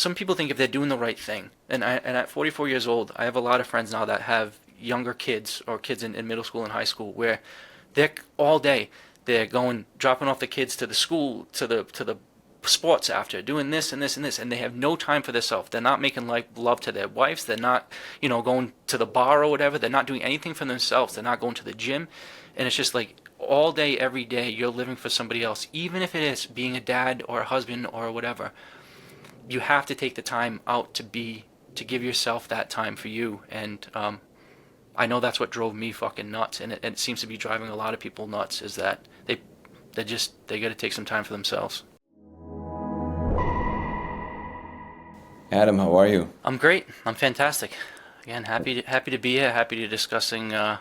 some people think if they're doing the right thing, and at 44 years old, I have a lot of friends now that have younger kids or kids in middle school and high school where they're all day they're going dropping off the kids to the school to the sports after doing this and this and this, and they have no time for themselves. They're not making like love to their wives. They're not, going to the bar or whatever. They're not doing anything for themselves. They're not going to the gym, and it's just like all day, every day, you're living for somebody else, even if it is being a dad or a husband or whatever. You have to take the time out to give yourself that time for you, and I know that's what drove me fucking nuts, and it seems to be driving a lot of people nuts. Is that they got to take some time for themselves. Adam, how are you? I'm great. I'm fantastic. Again, happy to be here. Happy to discussing a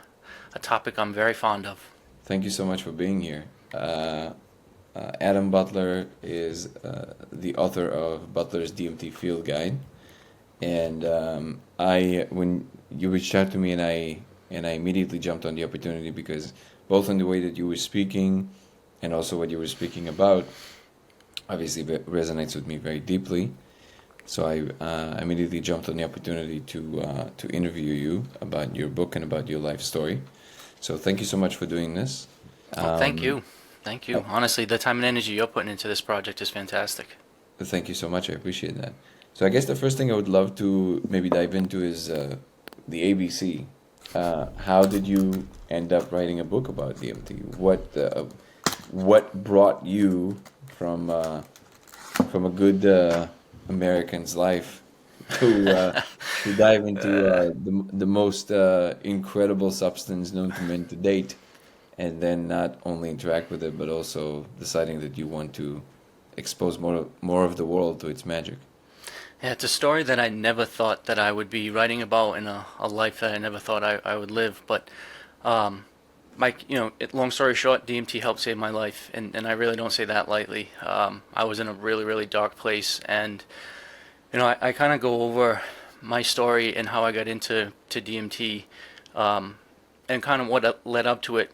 topic I'm very fond of. Thank you so much for being here. Adam Butler is the author of Butler's DMT Field Guide, and when you reached out to me, and I immediately jumped on the opportunity because both in the way that you were speaking, and also what you were speaking about, obviously resonates with me very deeply. So I immediately jumped on the opportunity to interview you about your book and about your life story. So thank you so much for doing this. Well, thank you. Thank you. Uh, Honestly, the time and energy you're putting into this project is fantastic. Thank you so much. I appreciate that. So I guess the first thing I would love to maybe dive into is the ABC. How did you end up writing a book about DMT? What brought you from a good American's life to dive into the most incredible substance known to men to date, and then not only interact with it, but also deciding that you want to expose more of the world to its magic. Yeah, it's a story that I never thought that I would be writing about in a life that I never thought I would live. But long story short, DMT helped save my life, and I really don't say that lightly. I was in a really, really dark place, and I kind of go over my story and how I got into DMT, and kind of what led up to it.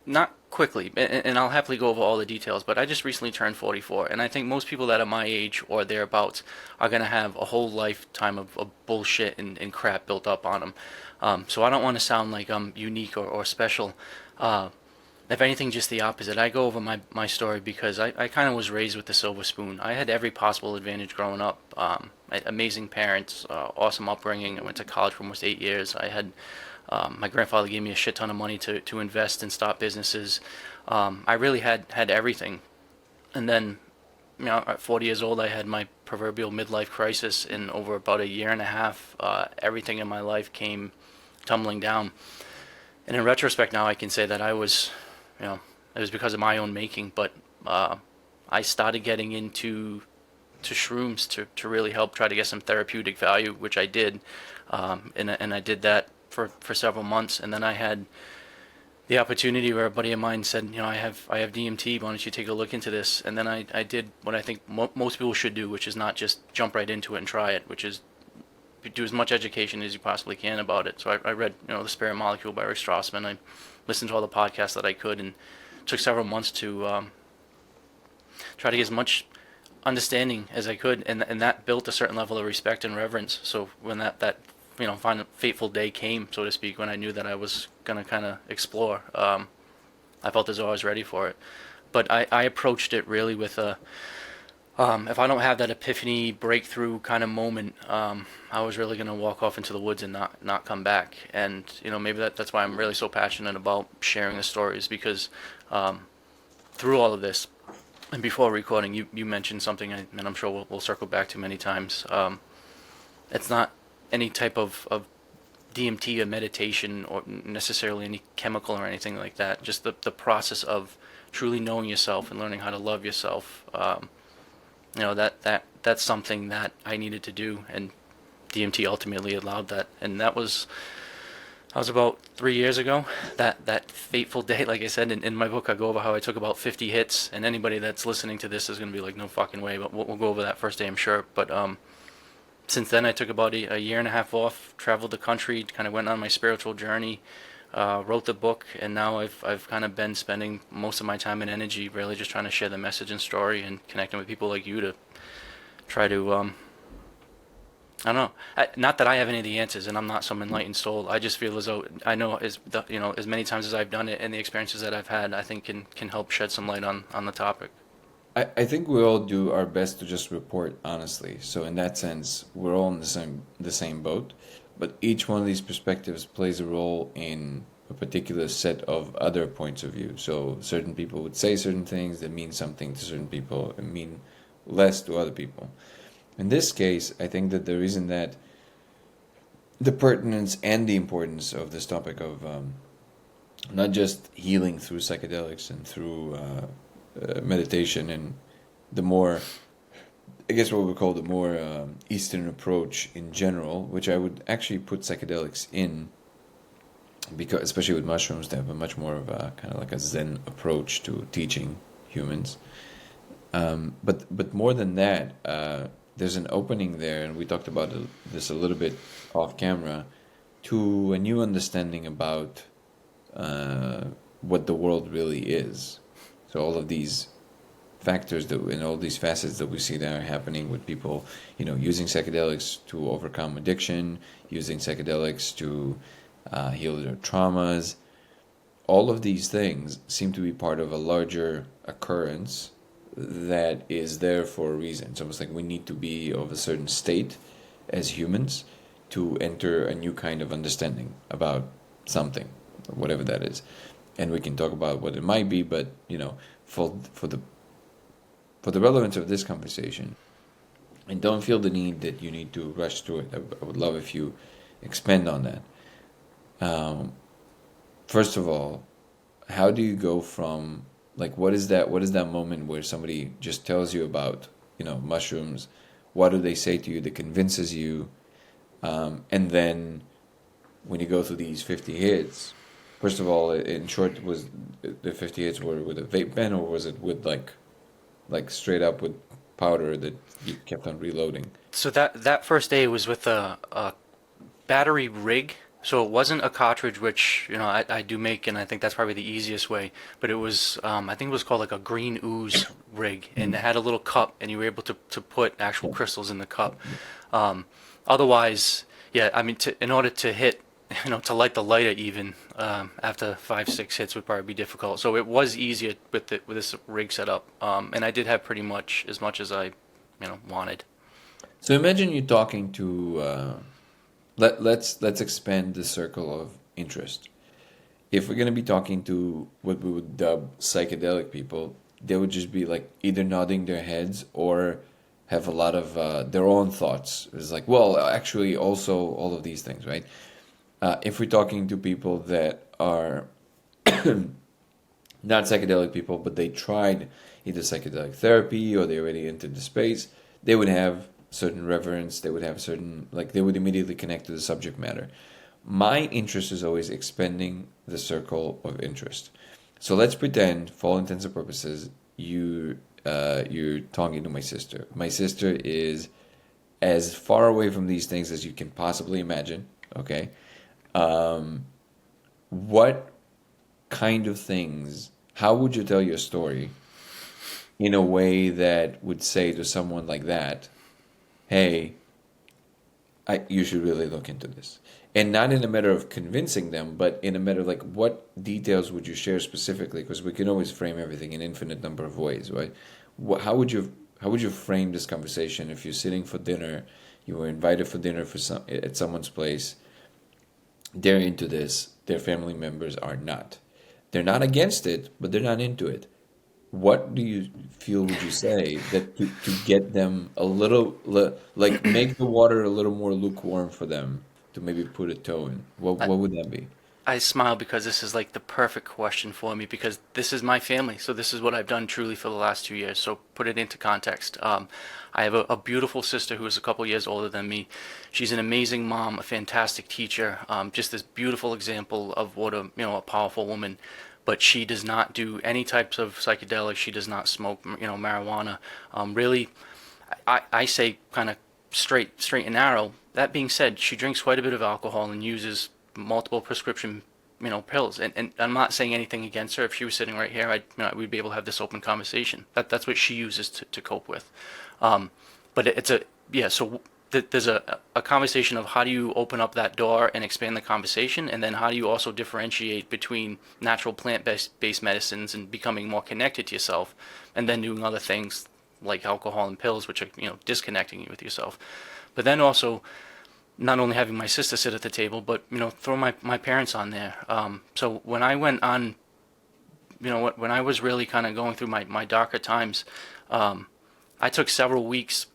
Not quickly, and I'll happily go over all the details, but I just recently turned 44, and I think most people that are my age or thereabouts are going to have a whole lifetime of bullshit and crap built up on them. So I don't want to sound like I'm unique or special. If anything, just the opposite. I go over my story because I kind of was raised with the silver spoon. I had every possible advantage growing up. I had amazing parents, awesome upbringing. I went to college for almost 8 years. I had my grandfather gave me a shit ton of money to invest and start businesses. I really had everything. And then, at 40 years old, I had my proverbial midlife crisis. In over about a year and a half, everything in my life came tumbling down. And in retrospect now, I can say that it was because of my own making. But I started getting into shrooms to really help try to get some therapeutic value, which I did. And I did that for several months, and then I had the opportunity where a buddy of mine said, I have DMT. Why don't you take a look into this? And then I did what I think most people should do, which is not just jump right into it and try it, which is do as much education as you possibly can about it. So I read The Spirit Molecule by Rick Strassman. I listened to all the podcasts that I could, and took several months to try to get as much understanding as I could, and that built a certain level of respect and reverence. So when that final fateful day came, so to speak, when I knew that I was gonna kind of explore, I felt as though I was ready for it. But I approached it really with if I don't have that epiphany breakthrough kind of moment, I was really gonna walk off into the woods and not come back. And maybe that's why I'm really so passionate about sharing the stories, because through all of this, and before recording, you mentioned something, and I'm sure we'll circle back to many times. It's not any type of DMT or meditation or necessarily any chemical or anything like that. Just the process of truly knowing yourself and learning how to love yourself. That's something that I needed to do, and DMT ultimately allowed that. And that was about 3 years ago. That fateful day, like I said in my book, I go over how I took about 50 hits, and anybody that's listening to this is going to be like, no fucking way. But we'll go over that first day, I'm sure. But since then, I took about a year and a half off, traveled the country, kind of went on my spiritual journey, wrote the book, and now I've kind of been spending most of my time and energy really just trying to share the message and story and connecting with people like you to try to I don't know. Not that I have any of the answers, and I'm not some enlightened soul. I just feel as though I know as many times as I've done it, and the experiences that I've had, I think can help shed some light on the topic. I think we all do our best to just report honestly. So in that sense, we're all in the same boat. But each one of these perspectives plays a role in a particular set of other points of view. So certain people would say certain things that mean something to certain people and mean less to other people. In this case, I think that the reason that the pertinence and the importance of this topic of not just healing through psychedelics and through meditation and the more, I guess what we call the more Eastern approach in general, which I would actually put psychedelics in, because especially with mushrooms, they have a much more of a kind of like a Zen approach to teaching humans. But more than that, there's an opening there, and we talked about this a little bit off camera, to a new understanding about what the world really is. So all of these factors that and all these facets that we see that are happening with people, using psychedelics to overcome addiction, using psychedelics to heal their traumas. All of these things seem to be part of a larger occurrence that is there for a reason. It's almost like we need to be of a certain state as humans to enter a new kind of understanding about something, whatever that is. And we can talk about what it might be, but for the relevance of this conversation, and don't feel the need that you need to rush through it. I would love if you expand on that. Um, First of all, how do you go from, like, what is that moment where somebody just tells you about mushrooms? What do they say to you that convinces you? And then when you go through these 50 hits, first of all, in short, was the 50 hits were with a vape pen, or was it with like straight up with powder that you kept on reloading? So that first day was with a battery rig. So it wasn't a cartridge, which I do make, and I think that's probably the easiest way. But it was I think it was called like a green ooze rig, and it had a little cup, and you were able to put actual crystals in the cup. Otherwise, yeah, I mean, in order to hit, to light the lighter even after 5, 6 hits would probably be difficult. So it was easier with this rig setup, and I did have pretty much as much as I wanted. So imagine you talking to let's expand the circle of interest. If we're gonna be talking to what we would dub psychedelic people, they would just be like either nodding their heads or have a lot of their own thoughts. It's like, well, actually, also all of these things, right? If we're talking to people that are not psychedelic people, but they tried either psychedelic therapy or they already entered the space, they would have certain reverence, they would have certain, like, they would immediately connect to the subject matter. My interest is always expanding the circle of interest. So let's pretend, for all intents and purposes, you're talking to my sister. My sister is as far away from these things as you can possibly imagine. Okay, um, what kind of things? How would you tell your story in a way that would say to someone like that, "Hey, you should really look into this," and not in a matter of convincing them, but in a matter of like, what details would you share specifically? Because we can always frame everything in infinite number of ways, right? How would you frame this conversation if you're sitting for dinner, you were invited for dinner at someone's place, they're into this, their family members are not. They're not against it, but they're not into it. What do you feel would you say that to get them a little like make the water a little more lukewarm for them to maybe put a toe in? What would that be? I smile because this is like the perfect question for me because this is my family. So this is what I've done truly for the last 2 years. So put it into context. I have a beautiful sister who is a couple years older than me. She's an amazing mom, a fantastic teacher, just this beautiful example of what a powerful woman. But she does not do any types of psychedelics. She does not smoke, marijuana. Really, I say kind of straight and narrow. That being said, she drinks quite a bit of alcohol and uses multiple prescription, pills. And I'm not saying anything against her. If she was sitting right here, we'd be able to have this open conversation. That's what she uses to cope with. But it's a yeah. So there's a conversation of how do you open up that door and expand the conversation, and then how do you also differentiate between natural plant-based medicines and becoming more connected to yourself, and then doing other things like alcohol and pills, which are, disconnecting you with yourself. But then also not only having my sister sit at the table, but, throw my parents on there. So when I went on, when I was really kind of going through my darker times, I took several weeks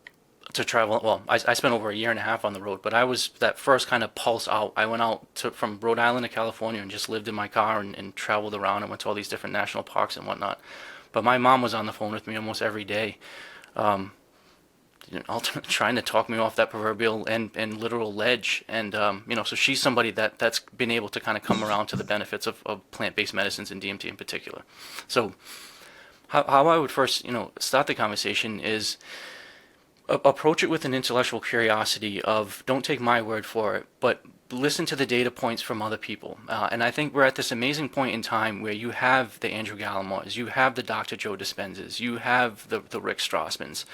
to travel. Well, I spent over a year and a half on the road, but I was that first kind of pulse out. I went out from Rhode Island to California and just lived in my car and traveled around and went to all these different national parks and whatnot. But my mom was on the phone with me almost every day, um, trying to talk me off that proverbial and literal ledge. And so she's somebody that's been able to kind of come around to the benefits of plant-based medicines and DMT in particular. So how I would first, start the conversation is approach it with an intellectual curiosity of don't take my word for it, but listen to the data points from other people. And I think we're at this amazing point in time where you have the Andrew Gallimores, you have the Dr. Joe Dispenzas, you have the Rick Strassmans,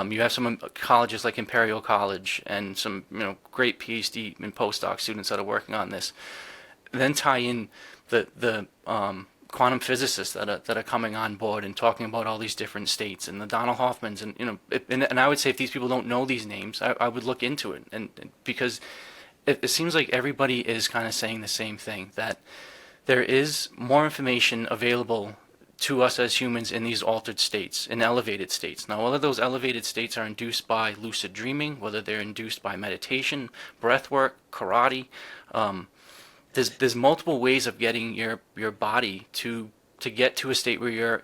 you have some colleges like Imperial College and some great PhD and postdoc students that are working on this. Then tie in the quantum physicists that are coming on board and talking about all these different states, and the Donald Hoffmans, and I would say if these people don't know these names, I would look into it, and because it seems like everybody is kind of saying the same thing, that there is more information available to us as humans in these altered states, in elevated states. Now, whether those elevated states are induced by lucid dreaming, whether they're induced by meditation, breath work, karate, there's multiple ways of getting your body to get to a state where you're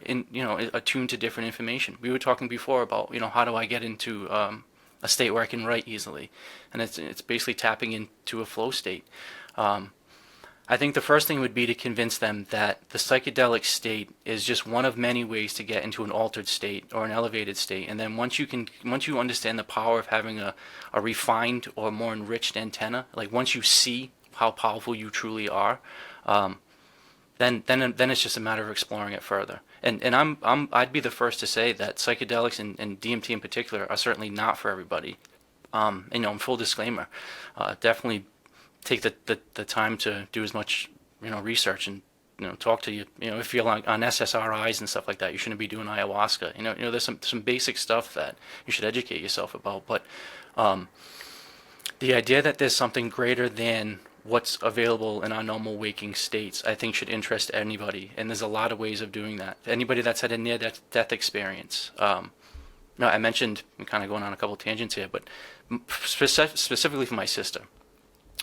attuned to different information. We were talking before about how do I get into a state where I can write easily, and it's basically tapping into a flow state. I think the first thing would be to convince them that the psychedelic state is just one of many ways to get into an altered state or an elevated state. And then once you understand the power of having a refined or more enriched antenna, like once you see how powerful you truly are, then it's just a matter of exploring it further. And I'd be the first to say that psychedelics and DMT in particular are certainly not for everybody. In full disclaimer, definitely take the time to do as much research and talk to if you're on SSRIs and stuff like that, you shouldn't be doing ayahuasca. There's some basic stuff that you should educate yourself about, but the idea that there's something greater than what's available in our normal waking states, I think should interest anybody, and there's a lot of ways of doing that. Anybody that's had a near-death experience. I mentioned, I'm kind of going on a couple tangents here, but specifically for my sister,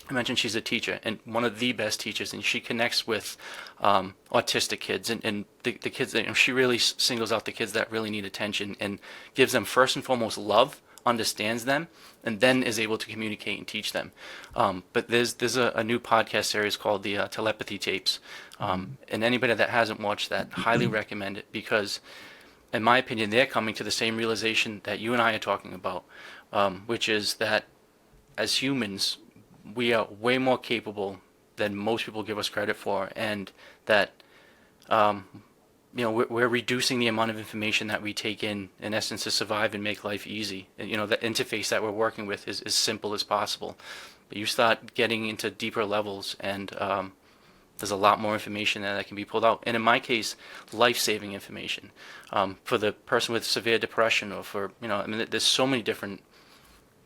I mentioned she's a teacher, and one of the best teachers, and she connects with autistic kids, and the kids, she really singles out the kids that really need attention and gives them first and foremost love, understands them, and then is able to communicate and teach them. But there's a new podcast series called the Telepathy Tapes, and anybody that hasn't watched that, highly recommend it, because in my opinion, they're coming to the same realization that you and I are talking about, which is that as humans, we are way more capable than most people give us credit for, and that we're reducing the amount of information that we take in essence, to survive and make life easy. And, the interface that we're working with is as simple as possible. But you start getting into deeper levels, and there's a lot more information that can be pulled out. And in my case, life-saving information. For the person with severe depression, or for, there's so many different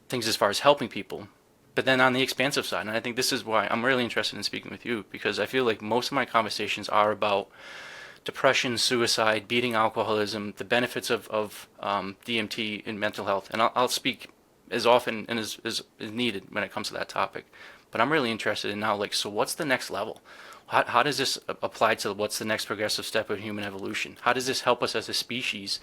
things as far as helping people. But then on the expansive side, and I think this is why I'm really interested in speaking with you, because I feel like most of my conversations are about depression, suicide, beating alcoholism, the benefits of DMT in mental health. And I'll speak as often and as needed when it comes to that topic. But I'm really interested in now, so what's the next level? How does this apply to what's the next progressive step of human evolution? How does this help us as a species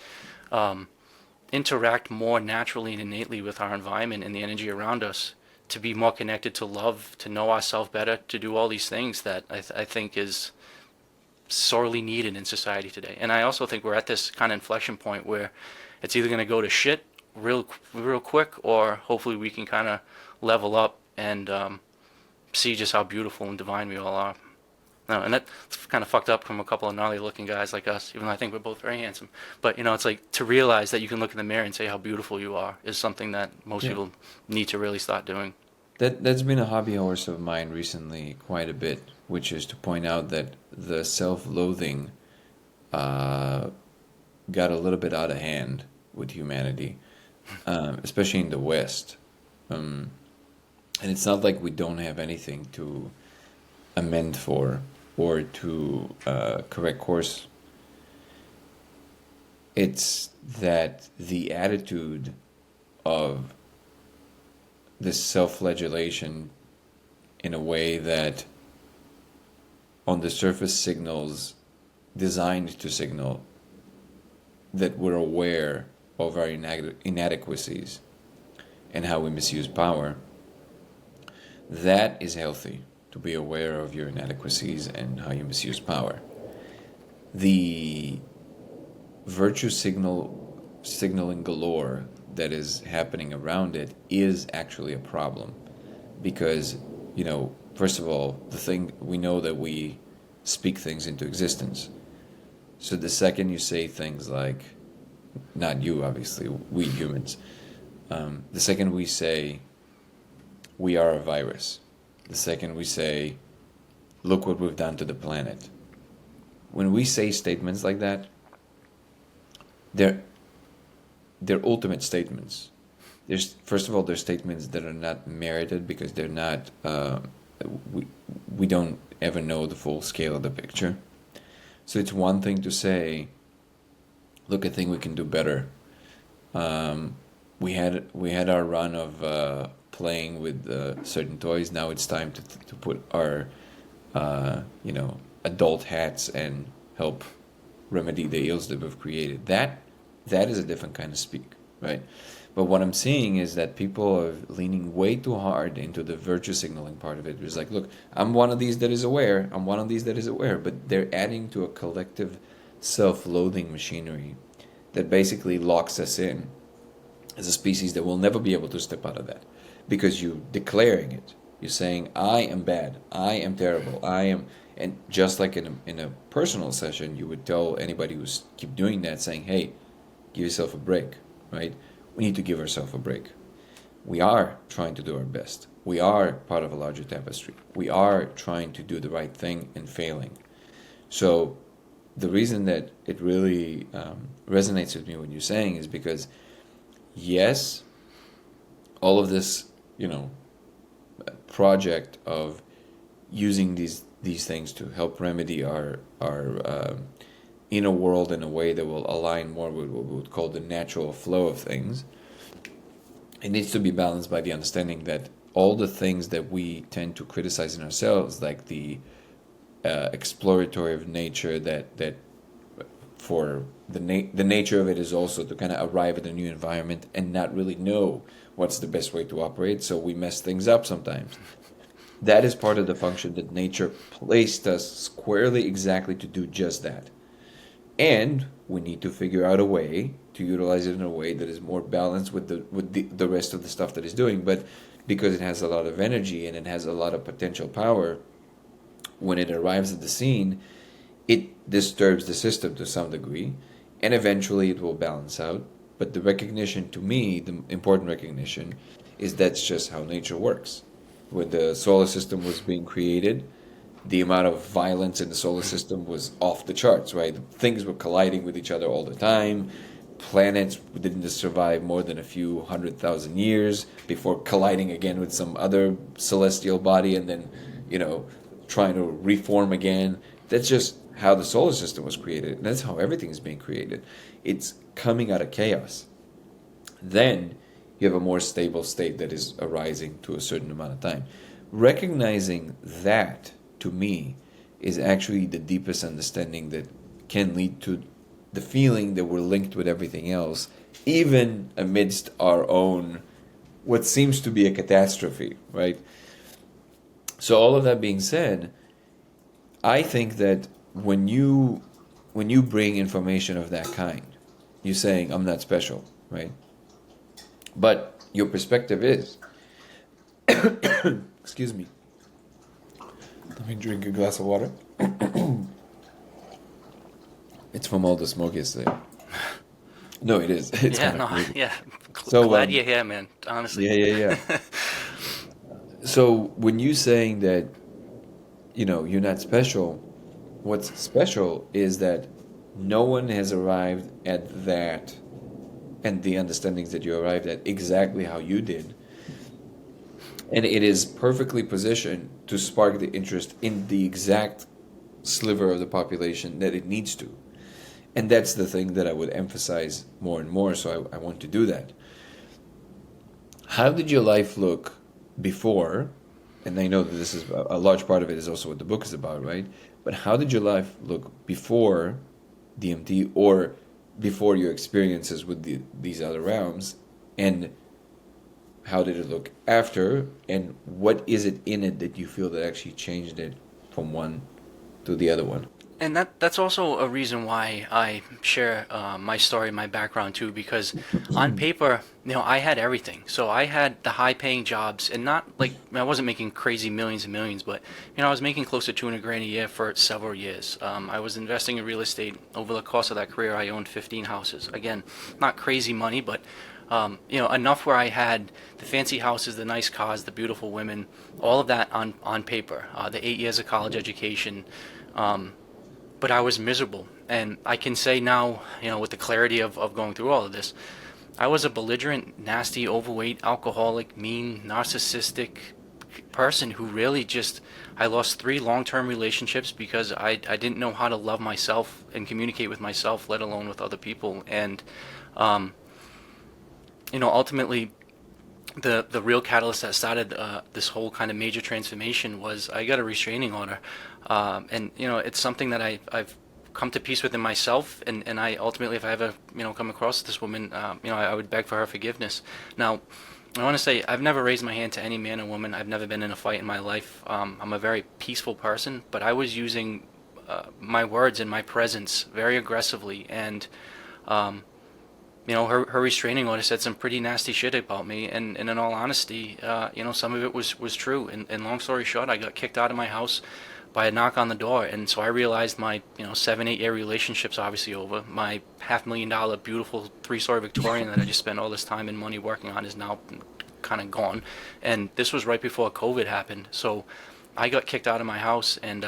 interact more naturally and innately with our environment and the energy around us, to be more connected to love, to know ourselves better, to do all these things that I think is sorely needed in society today. And I also think we're at this kind of inflection point where it's either going to go to shit real quick, or hopefully we can kind of level up and see just how beautiful and divine we all are. No, and that's kind of fucked up from a couple of gnarly looking guys like us, even though I think we're both very handsome. But, it's like to realize that you can look in the mirror and say how beautiful you are is something that most Yeah. people need to really start doing. That's been a hobby horse of mine recently, quite a bit, which is to point out that the self-loathing uh, got a little bit out of hand with humanity, especially in the West. Um, and it's not like we don't have anything to amend for or to correct course. It's that the attitude of this self-flagellation in a way that on the surface signals, designed to signal that we're aware of our inadequacies and how we misuse power, that is healthy, to be aware of your inadequacies and how you misuse power. The virtue signaling galore that is happening around it is actually a problem, because first of all, the thing we know that we speak things into existence. So the second you say things like, not you obviously, we humans, the second we say we are a virus, the second we say look what we've done to the planet, when we say statements like that, they're ultimate statements. There's first of all, they're statements that are not merited because they're not. We don't ever know the full scale of the picture. So it's one thing to say, "Look, I think we can do better." We had our run of playing with certain toys. Now it's time to put our adult hats and help remedy the ills that we've created. That is a different kind of speak, right? But what I'm seeing is that people are leaning way too hard into the virtue signaling part of it. It's like, look, I'm one of these that is aware. I'm one of these that is aware. But they're adding to a collective self-loathing machinery that basically locks us in as a species that will never be able to step out of that, because you're declaring it. You're saying, I am bad. I am terrible. I am. And just like in a personal session, you would tell anybody who's keep doing that, saying, hey, give yourself a break, right? We need to give ourselves a break. We are trying to do our best. We are part of a larger tapestry. We are trying to do the right thing and failing. So the reason that it really resonates with me what you're saying is because, yes, all of this, project of using these things to help remedy our inner world in a way that will align more with what we would call the natural flow of things. It needs to be balanced by the understanding that all the things that we tend to criticize in ourselves, like the exploratory of nature, that for the nature of it is also to kind of arrive at a new environment and not really know what's the best way to operate, so we mess things up sometimes. That is part of the function that nature placed us squarely exactly to do just that. And we need to figure out a way to utilize it in a way that is more balanced with the rest of the stuff that it's doing. But because it has a lot of energy and it has a lot of potential power, when it arrives at the scene, it disturbs the system to some degree, and eventually it will balance out. But the recognition, to me, the important recognition, is that's just how nature works. When the solar system was being created, the amount of violence in the solar system was off the charts, right? Things were colliding with each other all the time. Planets didn't survive more than a few 100,000 years before colliding again with some other celestial body and then, trying to reform again. That's just how the solar system was created. And that's how everything is being created. It's coming out of chaos. Then you have a more stable state that is arising to a certain amount of time. Recognizing that, to me, is actually the deepest understanding that can lead to the feeling that we're linked with everything else, even amidst our own, what seems to be a catastrophe, right? So all of that being said, I think that when you bring information of that kind, you're saying, I'm not special, right? But your perspective is, excuse me, let me drink a glass of water. It's from all the smoke yesterday. No, it is. It's Yeah, kind of no, crazy. yeah. So, Glad you're here, man. Honestly. yeah, yeah, yeah. So when you saying that, you're not special, what's special is that no one has arrived at that and the understandings that you arrived at exactly how you did. And it is perfectly positioned to spark the interest in the exact sliver of the population that it needs to. And that's the thing that I would emphasize more and more. So I want to do that. How did your life look before? And I know that this is a large part of it is also what the book is about, right? But how did your life look before DMT or before your experiences with these other realms? And how did it look after? And what is it in it that you feel that actually changed it from one to the other one? And that's also a reason why I share my story, my background too, because on paper, I had everything. So I had the high-paying jobs, and not like I wasn't making crazy millions and millions, but I was making close to 200 grand a year for several years. I was investing in real estate. Over the course of that career, I owned 15 houses. Again, not crazy money, but enough where I had the fancy houses, the nice cars, the beautiful women, all of that on paper. The 8 years of college education. But I was miserable. And I can say now, with the clarity of going through all of this, I was a belligerent, nasty, overweight, alcoholic, mean, narcissistic person who really just, I lost 3 long-term relationships because I didn't know how to love myself and communicate with myself, let alone with other people. And, um, ultimately, the real catalyst that started this whole kind of major transformation was I got a restraining order, and it's something that I've come to peace with in myself, and I ultimately, if I ever come across this woman, I would beg for her forgiveness. Now, I want to say I've never raised my hand to any man or woman. I've never been in a fight in my life. I'm a very peaceful person, but I was using my words and my presence very aggressively, and um, her restraining order said some pretty nasty shit about me, and in all honesty, some of it was true. And long story short, I got kicked out of my house by a knock on the door, and so I realized my 7-8 year relationship's obviously over. My $500,000 beautiful 3-story Victorian that I just spent all this time and money working on is now kind of gone, and this was right before COVID happened. So I got kicked out of my house, and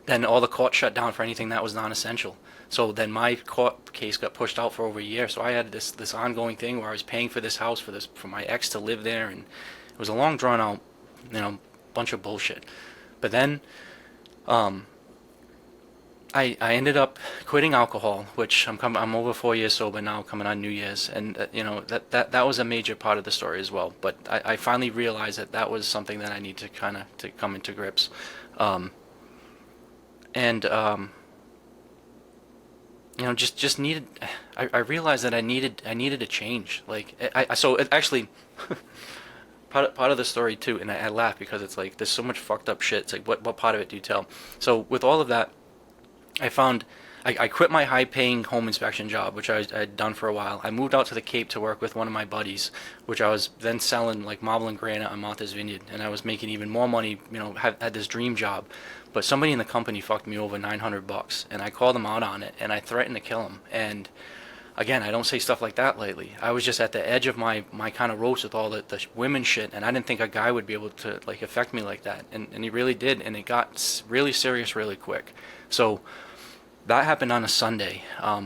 then all the court shut down for anything that was non-essential. So then my court case got pushed out for over a year. So I had this ongoing thing where I was paying for this house for my ex to live there, and it was a long drawn out, bunch of bullshit. But then, I ended up quitting alcohol, which I'm over 4 years sober now, coming on New Year's, and that was a major part of the story as well. But I finally realized that was something that I need to kind of to come into grips, and just needed. I realized that I needed a change. Like so it actually. Part of the story too, and I laugh because it's like there's so much fucked up shit. It's like what part of it do you tell? So with all of that, I found I quit my high-paying home inspection job, which I'd done for a while. I moved out to the Cape to work with one of my buddies, which I was then selling like marble and granite on Martha's Vineyard, and I was making even more money. Had this dream job, but somebody in the company fucked me over $900, and I called him out on it, and I threatened to kill him. And again, I don't say stuff like that lately. I was just at the edge of my kind of ropes with all the women shit, and I didn't think a guy would be able to like affect me like that, and he really did, and it got really serious really quick. So that happened on a Sunday,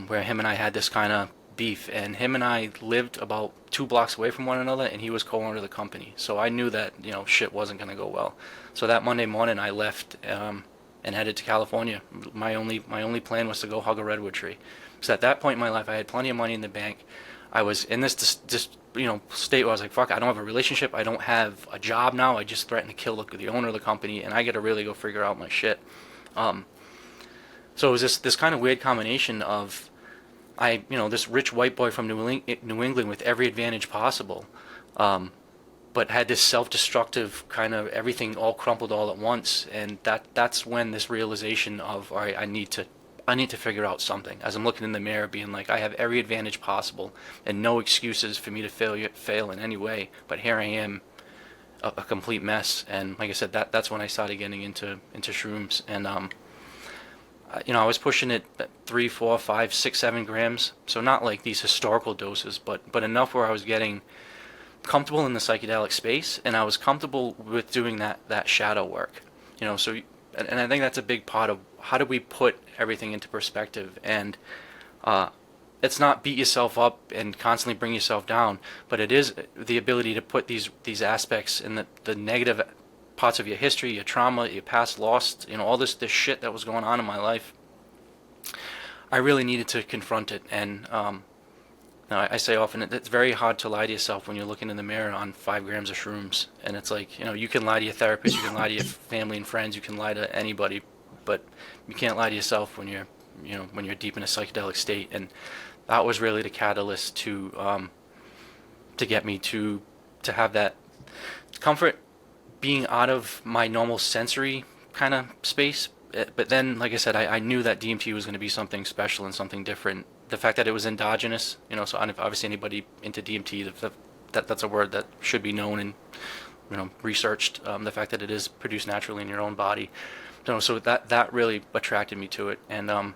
where him and I had this kind of beef, and him and I lived about 2 blocks away from one another, and he was co-owner of the company. So I knew that shit wasn't gonna go well. So that Monday morning, I left and headed to California. My only plan was to go hug a redwood tree. So at that point in my life, I had plenty of money in the bank. I was in this state where I was like, fuck, I don't have a relationship. I don't have a job now. I just threatened to kill the owner of the company, and I got to really go figure out my shit. So it was this kind of weird combination of this rich white boy from New England with every advantage possible, but had this self-destructive kind of everything all crumpled all at once, and that's when this realization of, all right, I need to figure out something. As I'm looking in the mirror, being like, I have every advantage possible, and no excuses for me to fail in any way. But here I am, a complete mess. And like I said, that's when I started getting into shrooms. And I was pushing it at 3, 4, 5, 6, 7 grams. So not like these historical doses, but enough where I was getting comfortable in the psychedelic space, and I was comfortable with doing that shadow work. So and I think that's a big part of how do we put everything into perspective. And it's not beat yourself up and constantly bring yourself down, but it is the ability to put these aspects in the negative parts of your history, your trauma, your past lost, all this shit that was going on in my life. I really needed to confront it. And I say often it's very hard to lie to yourself when you're looking in the mirror on 5 grams of shrooms. And it's like, you can lie to your therapist, you can lie to your family and friends, you can lie to anybody, but you can't lie to yourself when you're deep in a psychedelic state. And that was really the catalyst to get me to have that comfort being out of my normal sensory kind of space. But then, like I said, I knew that DMT was going to be something special and something different. The fact that it was endogenous, so obviously anybody into DMT, that's a word that should be known and researched. The fact that it is produced naturally in your own body, so that really attracted me to it. And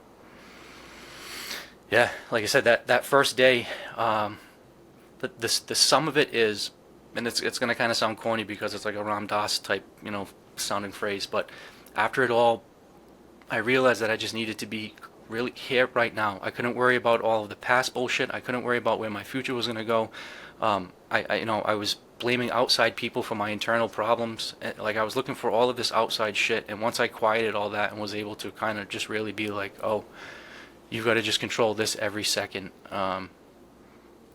yeah, like I said, that first day, the sum of it is, and it's gonna kind of sound corny because it's like a Ram Dass type sounding phrase, but after it all, I realized that I just needed to be really here right now. I couldn't worry about all of the past bullshit. I couldn't worry about where my future was gonna go. I was blaming outside people for my internal problems. Like I was looking for all of this outside shit, and once I quieted all that and was able to kind of just really be like, oh, you've got to just control this every second.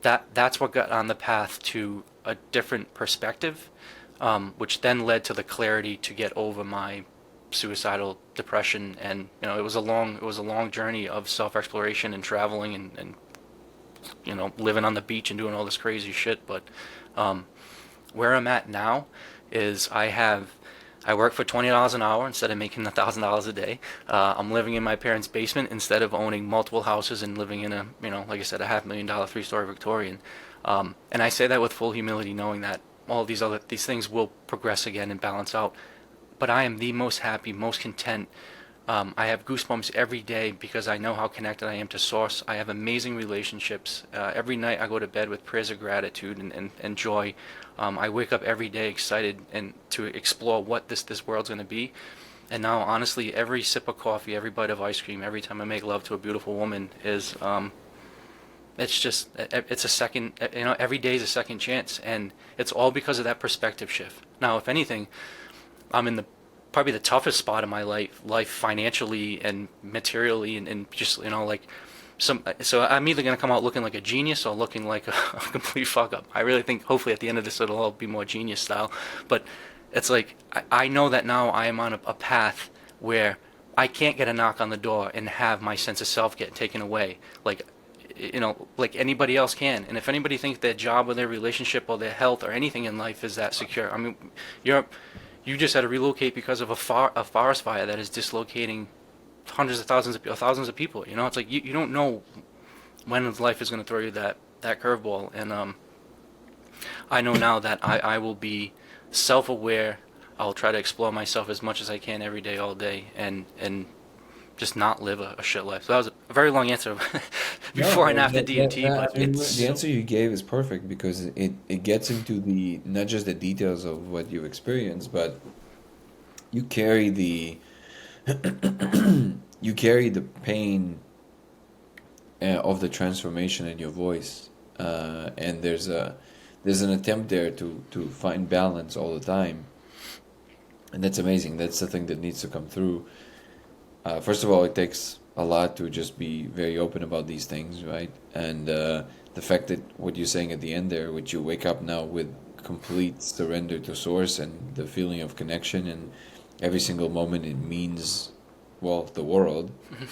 That's what got on the path to a different perspective, which then led to the clarity to get over my suicidal depression. And it was a long journey of self-exploration and traveling and living on the beach and doing all this crazy shit. But where I'm at now is I work for $20 an hour instead of making $1,000 a day. I'm living in my parents' basement instead of owning multiple houses and living in a, like I said, a $500,000 3-story Victorian. And I say that with full humility, knowing that all of these things will progress again and balance out. But I am the most happy, most content. I have goosebumps every day because I know how connected I am to Source. I have amazing relationships. Every night I go to bed with prayers of gratitude and joy. I wake up every day excited and to explore what this world's going to be. And now, honestly, every sip of coffee, every bite of ice cream, every time I make love to a beautiful woman is, it's a second, every day is a second chance. And it's all because of that perspective shift. Now, if anything, I'm in probably the toughest spot in my life financially and materially and just like so I'm either going to come out looking like a genius or looking like a complete fuck up. I really think hopefully at the end of this it'll all be more genius style, but it's like I know that now I am on a path where I can't get a knock on the door and have my sense of self get taken away like like anybody else can. And if anybody thinks their job or their relationship or their health or anything in life is that secure, I mean, you just had to relocate because of a forest fire that is dislocating hundreds of thousands of people. It's like you don't know when life is going to throw you that curveball. And I know now that I will be self-aware. I'll try to explore myself as much as I can every day, all day, and just not live a shit life. So that was a very long answer before No, and after DMT, but I mean, it's the answer you gave is perfect because it gets into the not just the details of what you've experienced, but you carry the you carry the pain of the transformation in your voice, and there's an attempt there to find balance all the time, and that's amazing. That's the thing that needs to come through. First of all, it takes a lot to just be very open about these things, right? And the fact that what you're saying at the end there, which you wake up now with complete surrender to source and the feeling of connection, and every single moment it means, well, the world. I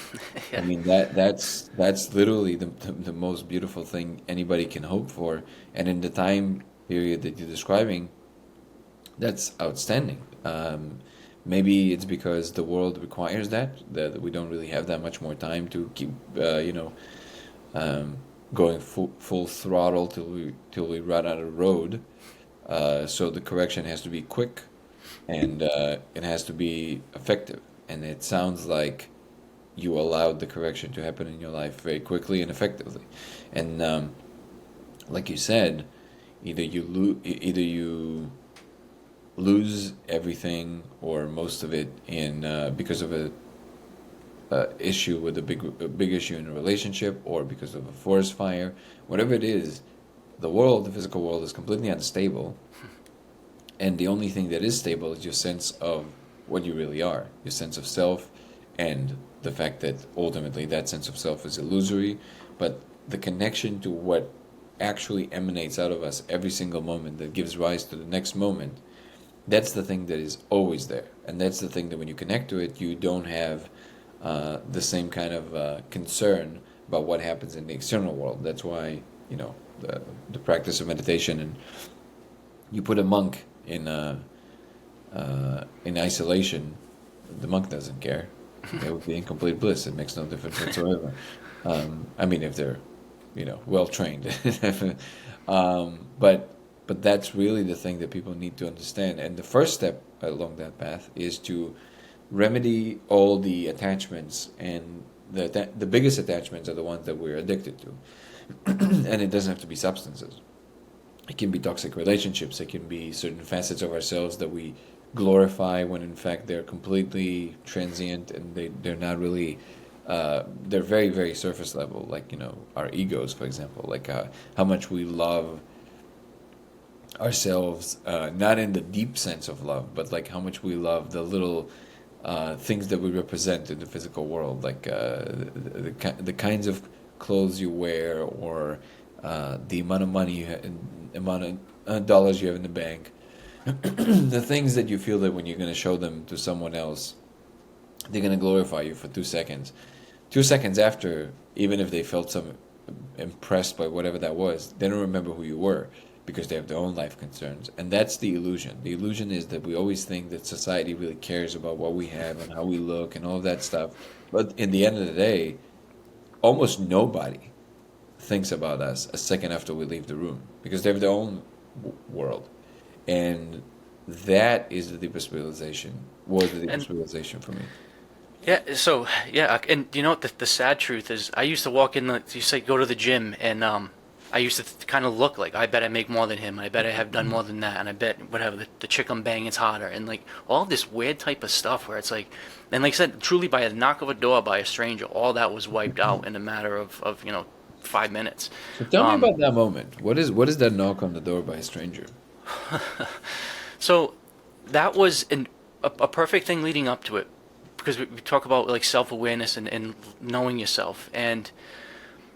yeah. mean that's literally the most beautiful thing anybody can hope for, and in the time period that you're describing, that's outstanding. Maybe it's because the world requires that we don't really have that much more time to keep, um, going full throttle till we run out of road. So the correction has to be quick, and it has to be effective. And it sounds like you allowed the correction to happen in your life very quickly and effectively. And like you said, either you lose everything or most of it in because of a issue with a big issue in a relationship, or because of a forest fire, whatever it is. The physical world, is completely unstable, and the only thing that is stable is your sense of what you really are, your sense of self, and the fact that ultimately that sense of self is illusory, but the connection to what actually emanates out of us every single moment that gives rise to the next moment, that's the thing that is always there. And that's the thing that when you connect to it, you don't have the same kind of concern about what happens in the external world. That's why, the practice of meditation, and you put a monk in isolation, the monk doesn't care. They would be in complete bliss. It makes no difference whatsoever. I mean, if they're, well trained. But that's really the thing that people need to understand. And the first step along that path is to remedy all the attachments, and the biggest attachments are the ones that we're addicted to. And it doesn't have to be substances. It can be toxic relationships. It can be certain facets of ourselves that we glorify when in fact they're completely transient, and they're not really. They're very, very surface level, like our egos, for example, like how much we love ourselves, not in the deep sense of love, but like how much we love the little things that we represent in the physical world, like the kinds of clothes you wear, or the amount of money amount of dollars you have in the bank, the things that you feel that when you're going to show them to someone else, they're going to glorify you for 2 seconds. 2 seconds after, even if they felt some impressed by whatever that was, they don't remember who you were, because they have their own life concerns. And that's the illusion. The illusion is that we always think that society really cares about what we have and how we look and all of that stuff. But in the end of the day, almost nobody thinks about us a second after we leave the room, because they have their own world. And that is the deepest realization, was the And deepest realization for me. yeah, so yeah, and you know what the sad truth is? I used to walk in you say go to the gym, and I used to kind of look like, I bet I make more than him. I bet I have done more than that, and I bet whatever the chick I'm banging is hotter, and like all this weird type of stuff where it's like, and like I said, truly by a knock of a door by a stranger, all that was wiped out in a matter of 5 minutes. So tell me Um, about that moment. What is that knock on the door by a stranger? so that was a perfect thing leading up to it, because we talk about like self-awareness and knowing yourself. And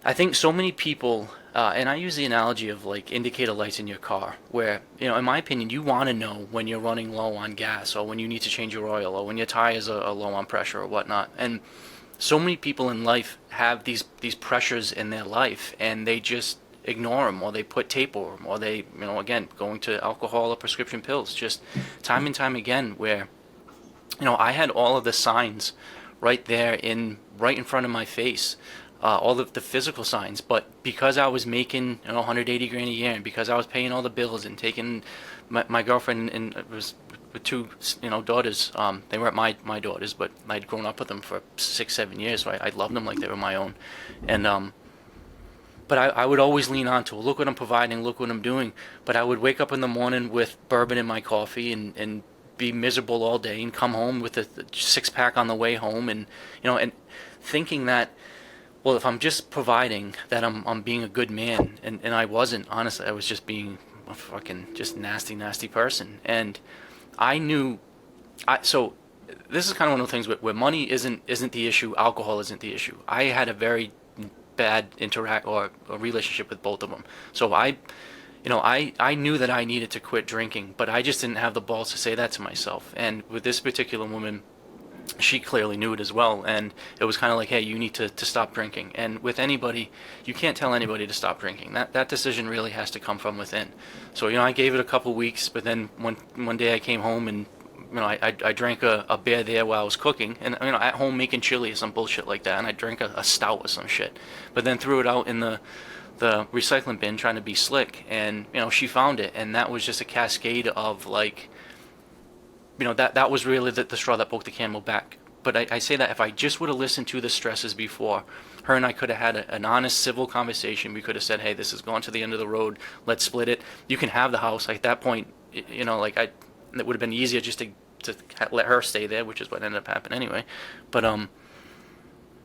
I think so many people, and I use the analogy of like indicator lights in your car, where, in my opinion, you want to know when you're running low on gas, or when you need to change your oil, or when your tires are low on pressure or whatnot. And so many people in life have these pressures in their life, and they just ignore them, or they put tape over them, or they, again, going to alcohol or prescription pills, just time and time again, where I had all of the signs right there right in front of my face, all of the physical signs. But because I was making 180 grand a year, and because I was paying all the bills and taking my girlfriend, and it was with two daughters. They weren't my daughters, but I'd grown up with them for 6-7 years, so I loved them like they were my own. And but I would always lean on to, look what I'm providing, look what I'm doing. But I would wake up in the morning with bourbon in my coffee, and be miserable all day, and come home with a six-pack on the way home, and thinking that, well, if I'm just providing, that I'm being a good man, and I wasn't. Honestly, I was just being a fucking just nasty person. And I knew, so this is kind of one of the things where money isn't the issue, alcohol isn't the issue. I had a very bad interact or a relationship with both of them. So I knew that I needed to quit drinking, but I just didn't have the balls to say that to myself. And with this particular woman, she clearly knew it as well, and it was kind of like, hey, you need to stop drinking. And with anybody, you can't tell anybody to stop drinking. That decision really has to come from within. So I gave it a couple weeks, but then one day I came home, and I drank a beer there while I was cooking, and at home making chili or some bullshit like that, and I drank a stout or some shit, but then threw it out in the the recycling bin trying to be slick, and she found it, and that was just a cascade of like, that was really the straw that broke the camel back. But I say that if I just would have listened to the stresses before, her and I could have had an honest civil conversation. We could have said, hey, this is going to the end of the road, let's split it, you can have the house. Like, at that point, like, it would have been easier just to let her stay there, which is what ended up happening anyway. But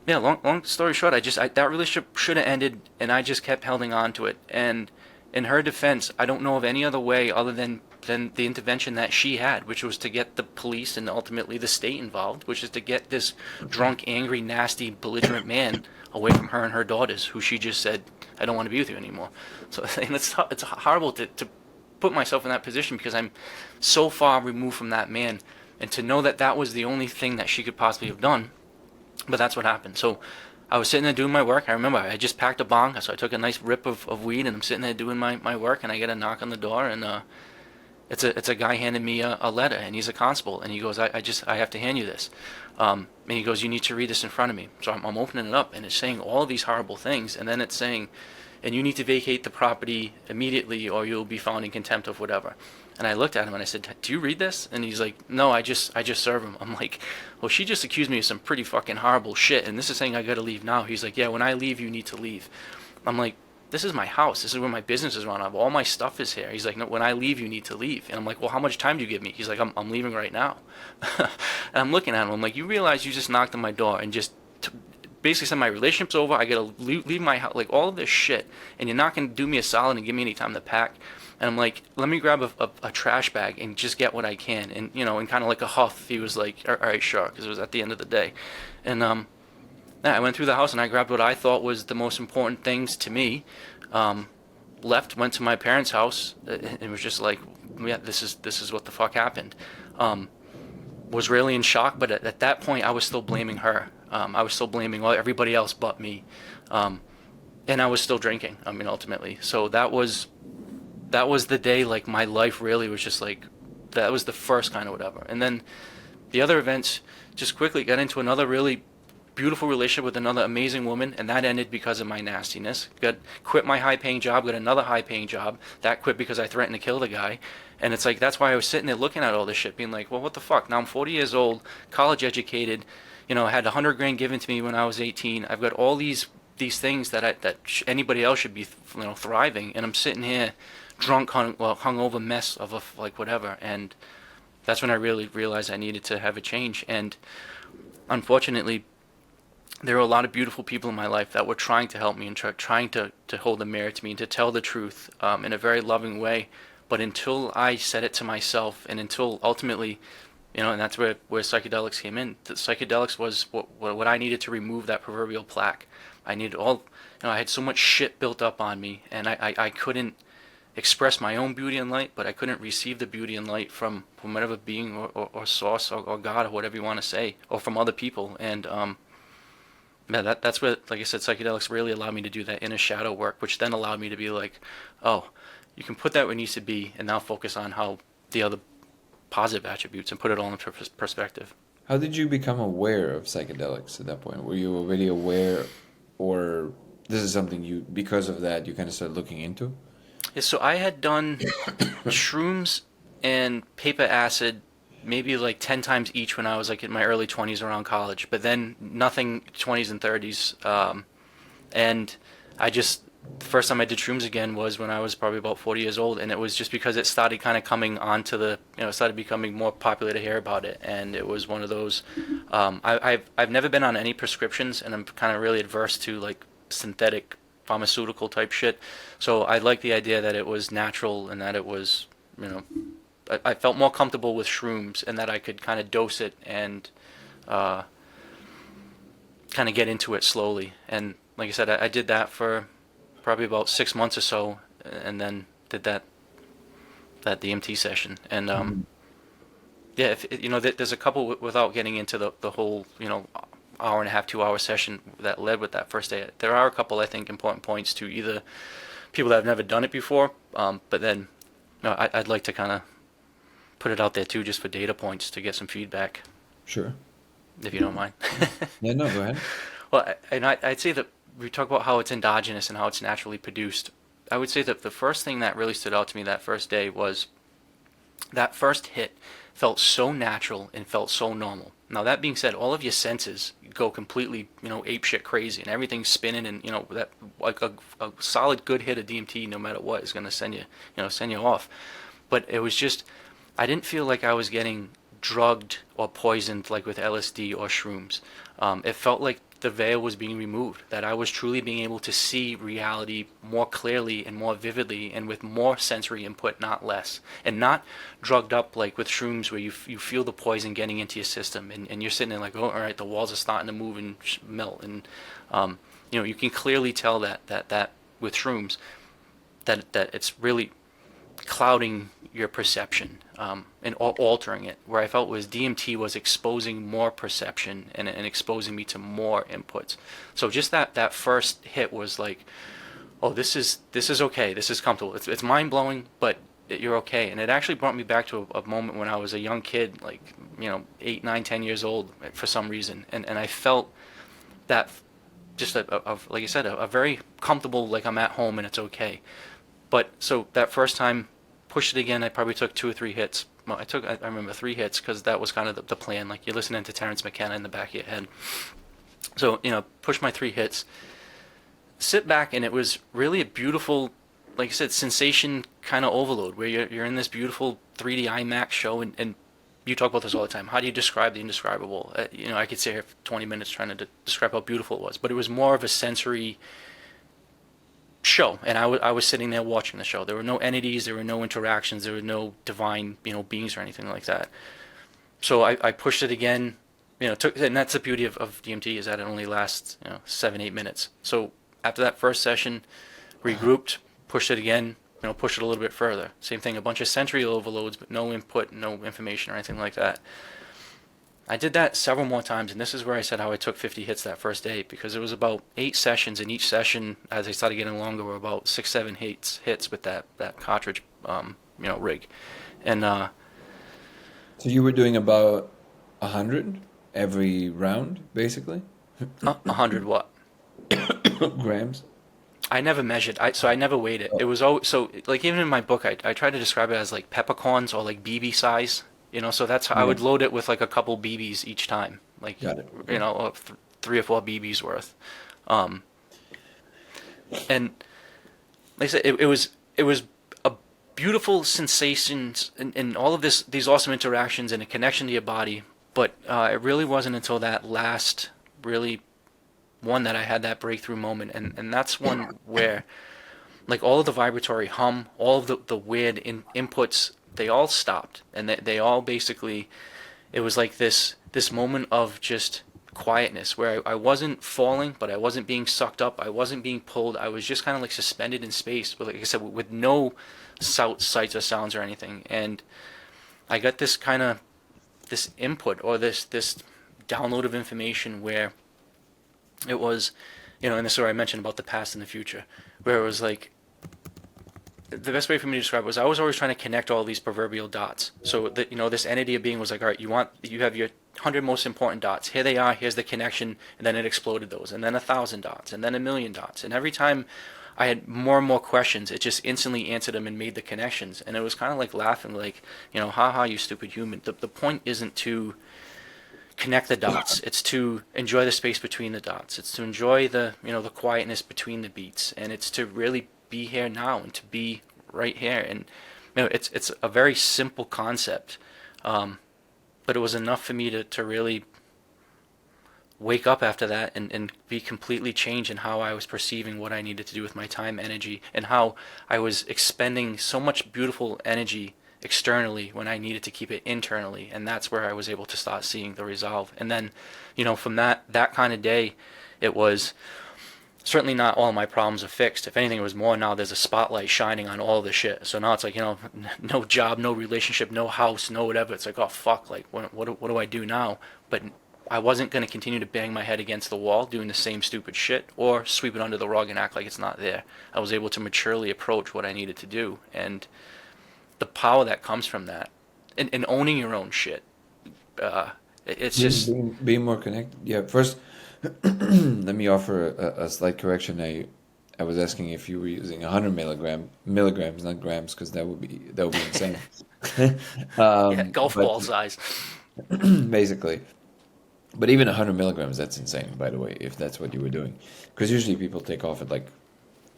yeah, long story short, that relationship should have ended, and I just kept holding on to it. And in her defense, I don't know of any other way other than the intervention that she had, which was to get the police and ultimately the state involved, which is to get this drunk, angry, nasty, belligerent man away from her and her daughters, who she just said, I don't want to be with you anymore. So, and it's horrible to put myself in that position, because I'm so far removed from that man, and to know that that was the only thing that she could possibly have done. But that's what happened. So I was sitting there doing my work. I remember I just packed a bong, so I took a nice rip of weed, and I'm sitting there doing my work, and I get a knock on the door, and it's a guy handed me a letter, and he's a constable, and he goes, I have to hand you this. And he goes, you need to read this in front of me. So I'm opening it up, and it's saying all of these horrible things, and then it's saying, and you need to vacate the property immediately, or you'll be found in contempt of whatever. And I looked at him and I said, do you read this? And he's like, no, I just serve him. I'm like, well, she just accused me of some pretty fucking horrible shit, and this is saying I gotta leave now. He's like, yeah, when I leave, you need to leave. I'm like, this is my house. This is where my business is run. All my stuff is here. He's like, no, when I leave, you need to leave. And I'm like, well, how much time do you give me? He's like, I'm leaving right now. And I'm looking at him. I'm like, you realize you just knocked on my door and just basically said my relationship's over. I gotta leave my house, like all of this shit, and you're not gonna do me a solid and give me any time to pack. And I'm like, let me grab a trash bag and just get what I can. And and kind of like a huff, he was like, all right, sure, because it was at the end of the day. And I went through the house and I grabbed what I thought was the most important things to me. Left, went to my parents' house. It was just like, yeah, this is what the fuck happened. Was really in shock, but at that point, I was still blaming her. I was still blaming everybody else but me. And I was still drinking. I mean, ultimately, so that was the day. Like, my life really was just like, that was the first kind of whatever. And then the other events just quickly got into another really beautiful relationship with another amazing woman, and that ended because of my nastiness. Quit my high-paying job, got another high-paying job. That quit because I threatened to kill the guy. And it's like, that's why I was sitting there looking at all this shit, being like, well, what the fuck? Now I'm 40 years old, college educated, I had $100,000 given to me when I was 18. I've got all these things that anybody else should be thriving, and I'm sitting here drunk, hungover mess of like whatever. And that's when I really realized I needed to have a change. And unfortunately, there were a lot of beautiful people in my life that were trying to help me and trying to hold a mirror to me and to tell the truth in a very loving way. But until I said it to myself, and until ultimately, and that's where psychedelics came in. The psychedelics was what I needed to remove that proverbial plaque. I needed I had so much shit built up on me, and I couldn't express my own beauty and light, but I couldn't receive the beauty and light from whatever being or source or God or whatever you want to say, or from other people. And yeah, that's where, like I said, psychedelics really allowed me to do that inner shadow work, which then allowed me to be like, oh, you can put that where it needs to be, and now focus on how the other positive attributes and put it all into perspective. How did you become aware of psychedelics at that point? Were you already aware, or this is something because of that, you kind of started looking into? Yeah, so I had done shrooms and paper acid maybe like 10 times each when I was like in my early 20s around college, but then nothing 20s and 30s. And the first time I did shrooms again was when I was probably about 40 years old, and it was just because it started kind of coming onto it started becoming more popular to hear about it, and it was one of those, I've never been on any prescriptions, and I'm kind of really adverse to like synthetic pharmaceutical type shit, so I like the idea that it was natural and that it was, I felt more comfortable with shrooms, and that I could kind of dose it and kind of get into it slowly. And like I said, I did that for probably about 6 months or so, and then did that DMT session. And yeah, there's a couple, without getting into the whole hour and a half, 2 hour session that led with that first day. There are a couple, I think, important points to either people that have never done it before, but then I'd like to kind of put it out there too, just for data points, to get some feedback. Sure. If you don't mind. Yeah, no, go ahead. Well, and I'd say that we talk about how it's endogenous and how it's naturally produced. I would say that the first thing that really stood out to me that first day was that first hit felt so natural and felt so normal. Now that being said, all of your senses go completely, ape shit crazy, and everything's spinning, and that like a solid good hit of DMT, no matter what, is gonna send you off. But it was just, I didn't feel like I was getting drugged or poisoned like with LSD or shrooms. It felt like the veil was being removed, that I was truly being able to see reality more clearly and more vividly and with more sensory input, not less. And not drugged up like with shrooms where you feel the poison getting into your system, and you're sitting there like, oh, all right, the walls are starting to move and melt. And, you can clearly tell that with shrooms that it's really clouding your perception, and altering it. Where I felt was DMT was exposing more perception and exposing me to more inputs. So just that first hit was like, oh, this is okay, this is comfortable. It's mind blowing, but you're okay. And it actually brought me back to a moment when I was a young kid, like 8, 9, 10 years old for some reason, and I felt that just like I said, a very comfortable, like I'm at home and it's okay. But so that first time, pushed it again. I probably took 2 or 3 hits. Well, I remember 3 hits because that was kind of the plan. Like you're listening to Terrence McKenna in the back of your head. So push my 3 hits, sit back, and it was really a beautiful, like I said, sensation kind of overload where you're in this beautiful 3D IMAX show, and you talk about this all the time. How do you describe the indescribable? I could sit here for 20 minutes trying to describe how beautiful it was, but it was more of a sensory show, and I was sitting there watching the show. There were no entities, there were no interactions, there were no divine beings or anything like that. So I pushed it again, and that's the beauty of DMT, is that it only lasts 7-8 minutes. So after that first session, regrouped, pushed it again, pushed it a little bit further. Same thing, a bunch of sensory overloads, but no input, no information or anything like that. I did that several more times, and this is where I said how I took 50 hits that first day, because it was about 8 sessions, and each session, as I started getting longer, were about 6, 7 hits with that cartridge, rig. And So you were doing about 100 every round, basically? 100 what? Grams? I never measured. So I never weighed it. It was always, so like even in my book, I try to describe it as like peppercorns or like BB size. So that's how I would Yeah. load it with like a couple BBs each time, like Got it. 3 or 4 BBs worth. Um, and like I said, it was a beautiful sensations, and all of these awesome interactions and a connection to your body. But it really wasn't until that last really one that I had that breakthrough moment, and that's one where like all of the vibratory hum, all of the weird inputs, they all stopped, and they all basically, it was like this moment of just quietness where I wasn't falling, but I wasn't being sucked up, I wasn't being pulled, I was just kind of like suspended in space, but like I said, with no sights or sounds or anything. And I got this input, or this download of information where it was, and this is where I mentioned about the past and the future, where it was like, the best way for me to describe it was I was always trying to connect all these proverbial dots. So that this entity of being was like, all right, you have your 100 most important dots. Here they are. Here's the connection, and then it exploded those, and then 1,000 dots, and then 1,000,000 dots. And every time I had more and more questions, it just instantly answered them and made the connections. And it was kind of like laughing, like, ha ha, you stupid human. The point isn't to connect the dots. It's to enjoy the space between the dots. It's to enjoy the the quietness between the beats, and it's to really be here now and to be right here. And it's a very simple concept, but it was enough for me to really wake up after that and be completely changed in how I was perceiving what I needed to do with my time, energy, and how I was expending so much beautiful energy externally when I needed to keep it internally. And that's where I was able to start seeing the resolve. And then from that kind of day, it was certainly not all my problems are fixed. If anything, it was more, now there's a spotlight shining on all the shit. So now it's like, no job, no relationship, no house, no whatever. It's like, oh fuck, like what do I do now? But I wasn't going to continue to bang my head against the wall doing the same stupid shit or sweep it under the rug and act like it's not there. I was able to maturely approach what I needed to do, and the power that comes from that, and owning your own shit. It's just Being more connected. Yeah, first, Let me offer a slight correction. I was asking if you were using 100 milligrams, not grams, because that would be insane. Yeah, golf But ball size. basically, but even 100 milligrams, that's insane, by the way, if that's what you were doing. Because usually people take off at like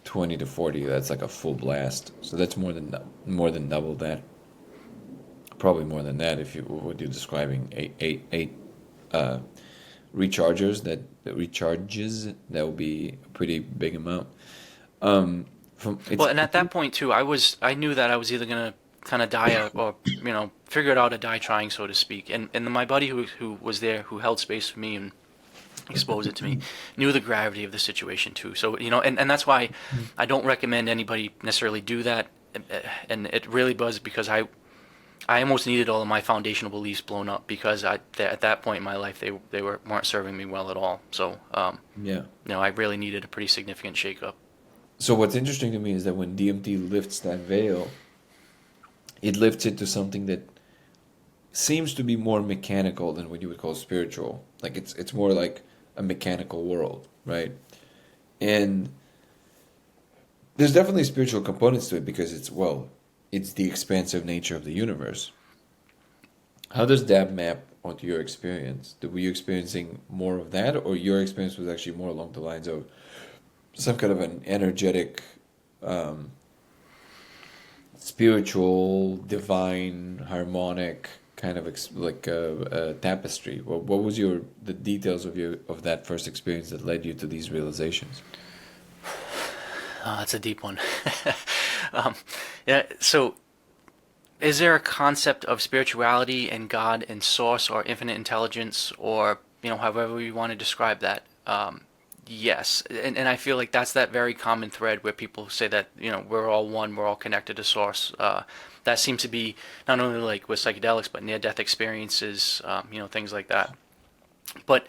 20 to 40. That's like a full blast. So that's more than double that. Probably more than that if you what you're describing. Eight uh, that recharges, that would be a pretty big amount. From Well, it's and at that point too, I knew that I was either gonna kind of die or figured out a die trying, so to speak. And my buddy who was there, who held space for me and exposed it to me, knew the gravity of the situation too. So and that's why I don't recommend anybody necessarily do that. And it really was because I almost needed all of my foundational beliefs blown up because at that point in my life weren't serving me well at all. So Yeah. I really needed a pretty significant shakeup. So what's interesting to me is that when DMT lifts that veil, it lifts it to something that seems to be more mechanical than what you would call spiritual. Like it's more like a mechanical world, right? And there's definitely spiritual components to it because it's the expansive nature of the universe. How does that map onto your experience? Were you experiencing more of that, or your experience was actually more along the lines of some kind of an energetic, um, spiritual, divine, harmonic kind of like a tapestry? What was the details of that first experience that led you to these realizations? That's a deep one. um, yeah. So, is there a concept of spirituality and God and source or infinite intelligence or however you want to describe that? Yes, and I feel like that's that very common thread where people say that we're all one, we're all connected to source. That seems to be not only like with psychedelics, but near-death experiences, things like that. But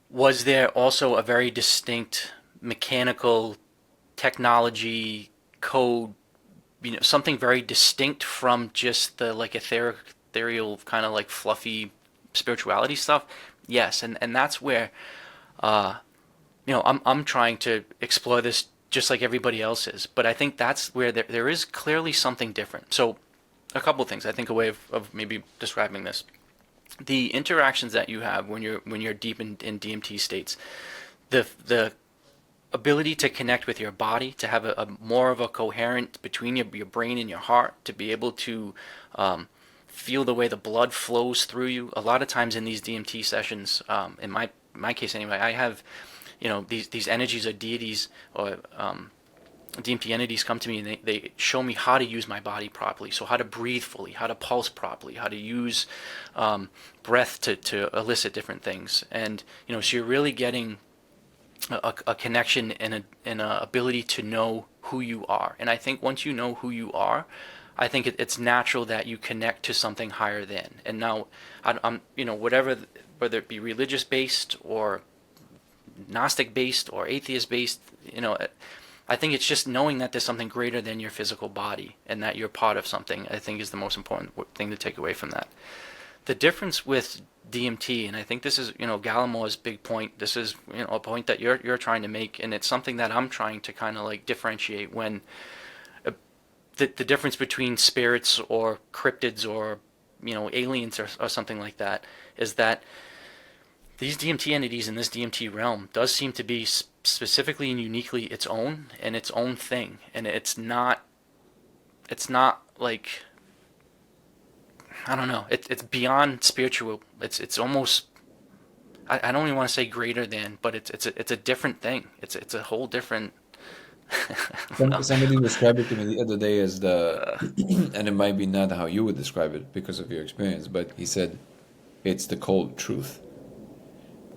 was there also a very distinct mechanical technology code, something very distinct from just the like ethereal kind of like fluffy spirituality stuff? Yes, and that's where uh, I'm trying to explore this just like everybody else is, but I think that's where there is clearly something different. So, a couple of things. I think a way of maybe describing this: the interactions that you have when you're deep in DMT states, the ability to connect with your body, to have a more of a coherent between your brain and your heart, to be able to feel the way the blood flows through you. A lot of times in these DMT sessions, in my case anyway, I have these energies or deities or DMT entities come to me and they show me how to use my body properly. So how to breathe fully, how to pulse properly, how to use breath to elicit different things. And so you're really getting a connection and a ability to know who you are. And I think once you know who you are, I think it's natural that you connect to something higher than. And now, I'm whatever, whether it be religious based or Gnostic based or atheist based, I think it's just knowing that there's something greater than your physical body and that you're part of something. I think is the most important thing to take away from that. The difference with DMT, and I think this is Gallimore's big point. This is a point that you're trying to make, and it's something that I'm trying to kind of like differentiate when the difference between spirits or cryptids or aliens or something like that is that these DMT entities in this DMT realm does seem to be specifically and uniquely its own and its own thing, and it's not like I don't know. It's beyond spiritual. It's almost I don't even want to say greater than, but it's a different thing. It's a whole different. I don't know. Somebody described it to me the other day as and it might be not how you would describe it because of your experience, but he said it's the cold truth.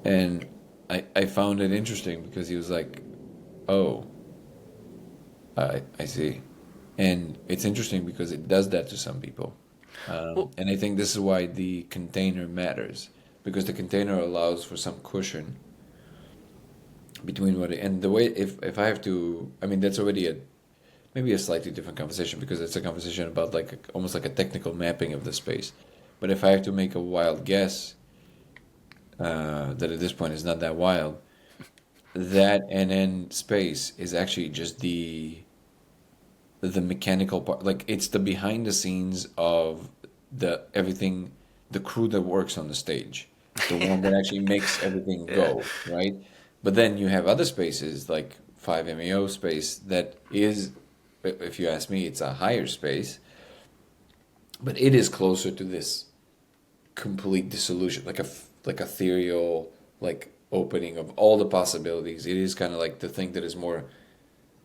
And I found it interesting because he was like, oh, I see. And it's interesting because it does that to some people. Well, And I think this is why the container matters because the container allows for some cushion between and the way if I have to, I mean that's already maybe a slightly different conversation because it's a conversation about like almost like a technical mapping of the space. But if I have to make a wild guess, that at this point is not that wild. That NN space is actually just the mechanical part. Like it's the behind the scenes of the everything, the crew that works on the stage, the one that actually makes everything Yeah. go, right? But then you have other spaces like 5MEO space that is, if you ask me, it's a higher space, but it is closer to this complete dissolution, like like ethereal, like opening of all the possibilities. It is kind of like the thing that is more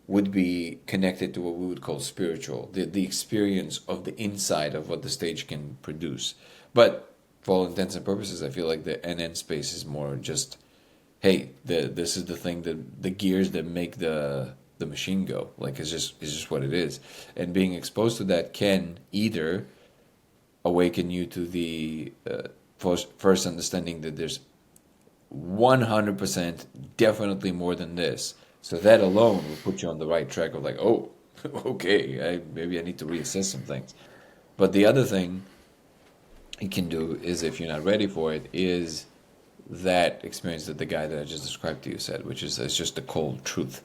would be connected to what we would call spiritual, the experience of the inside of what the stage can produce. But for all intents and purposes, I feel like the NN space is more just, hey, this is the thing that the gears that make the machine go. Like it's just what it is, and being exposed to that can either awaken you to the first understanding that there's 100% definitely more than this. So that alone will put you on the right track of like, oh, okay, maybe I need to reassess some things. But the other thing you can do is, if you're not ready for it, is that experience that the guy that I just described to you said, which is it's just the cold truth.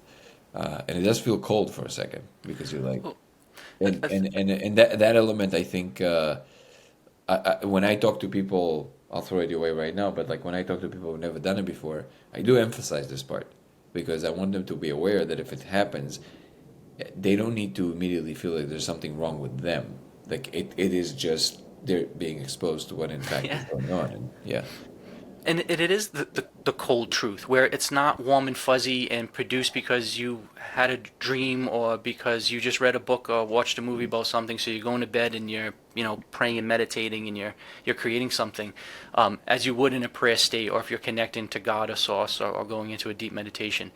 And it does feel cold for a second because you're like, Well, I, and I th- and and that element, I think, when I talk to people, I'll throw it away right now, but like when I talk to people who've never done it before, I do emphasize this part because I want them to be aware that if it happens, they don't need to immediately feel like there's something wrong with them. Like it is just they're being exposed to what in fact is yeah. going on. And yeah. And it is the cold truth, where it's not warm and fuzzy and produced because you had a dream or because you just read a book or watched a movie about something. So you're going to bed and you're praying and meditating and you're creating something, as you would in a prayer state, or if you're connecting to God or Source, or going into a deep meditation.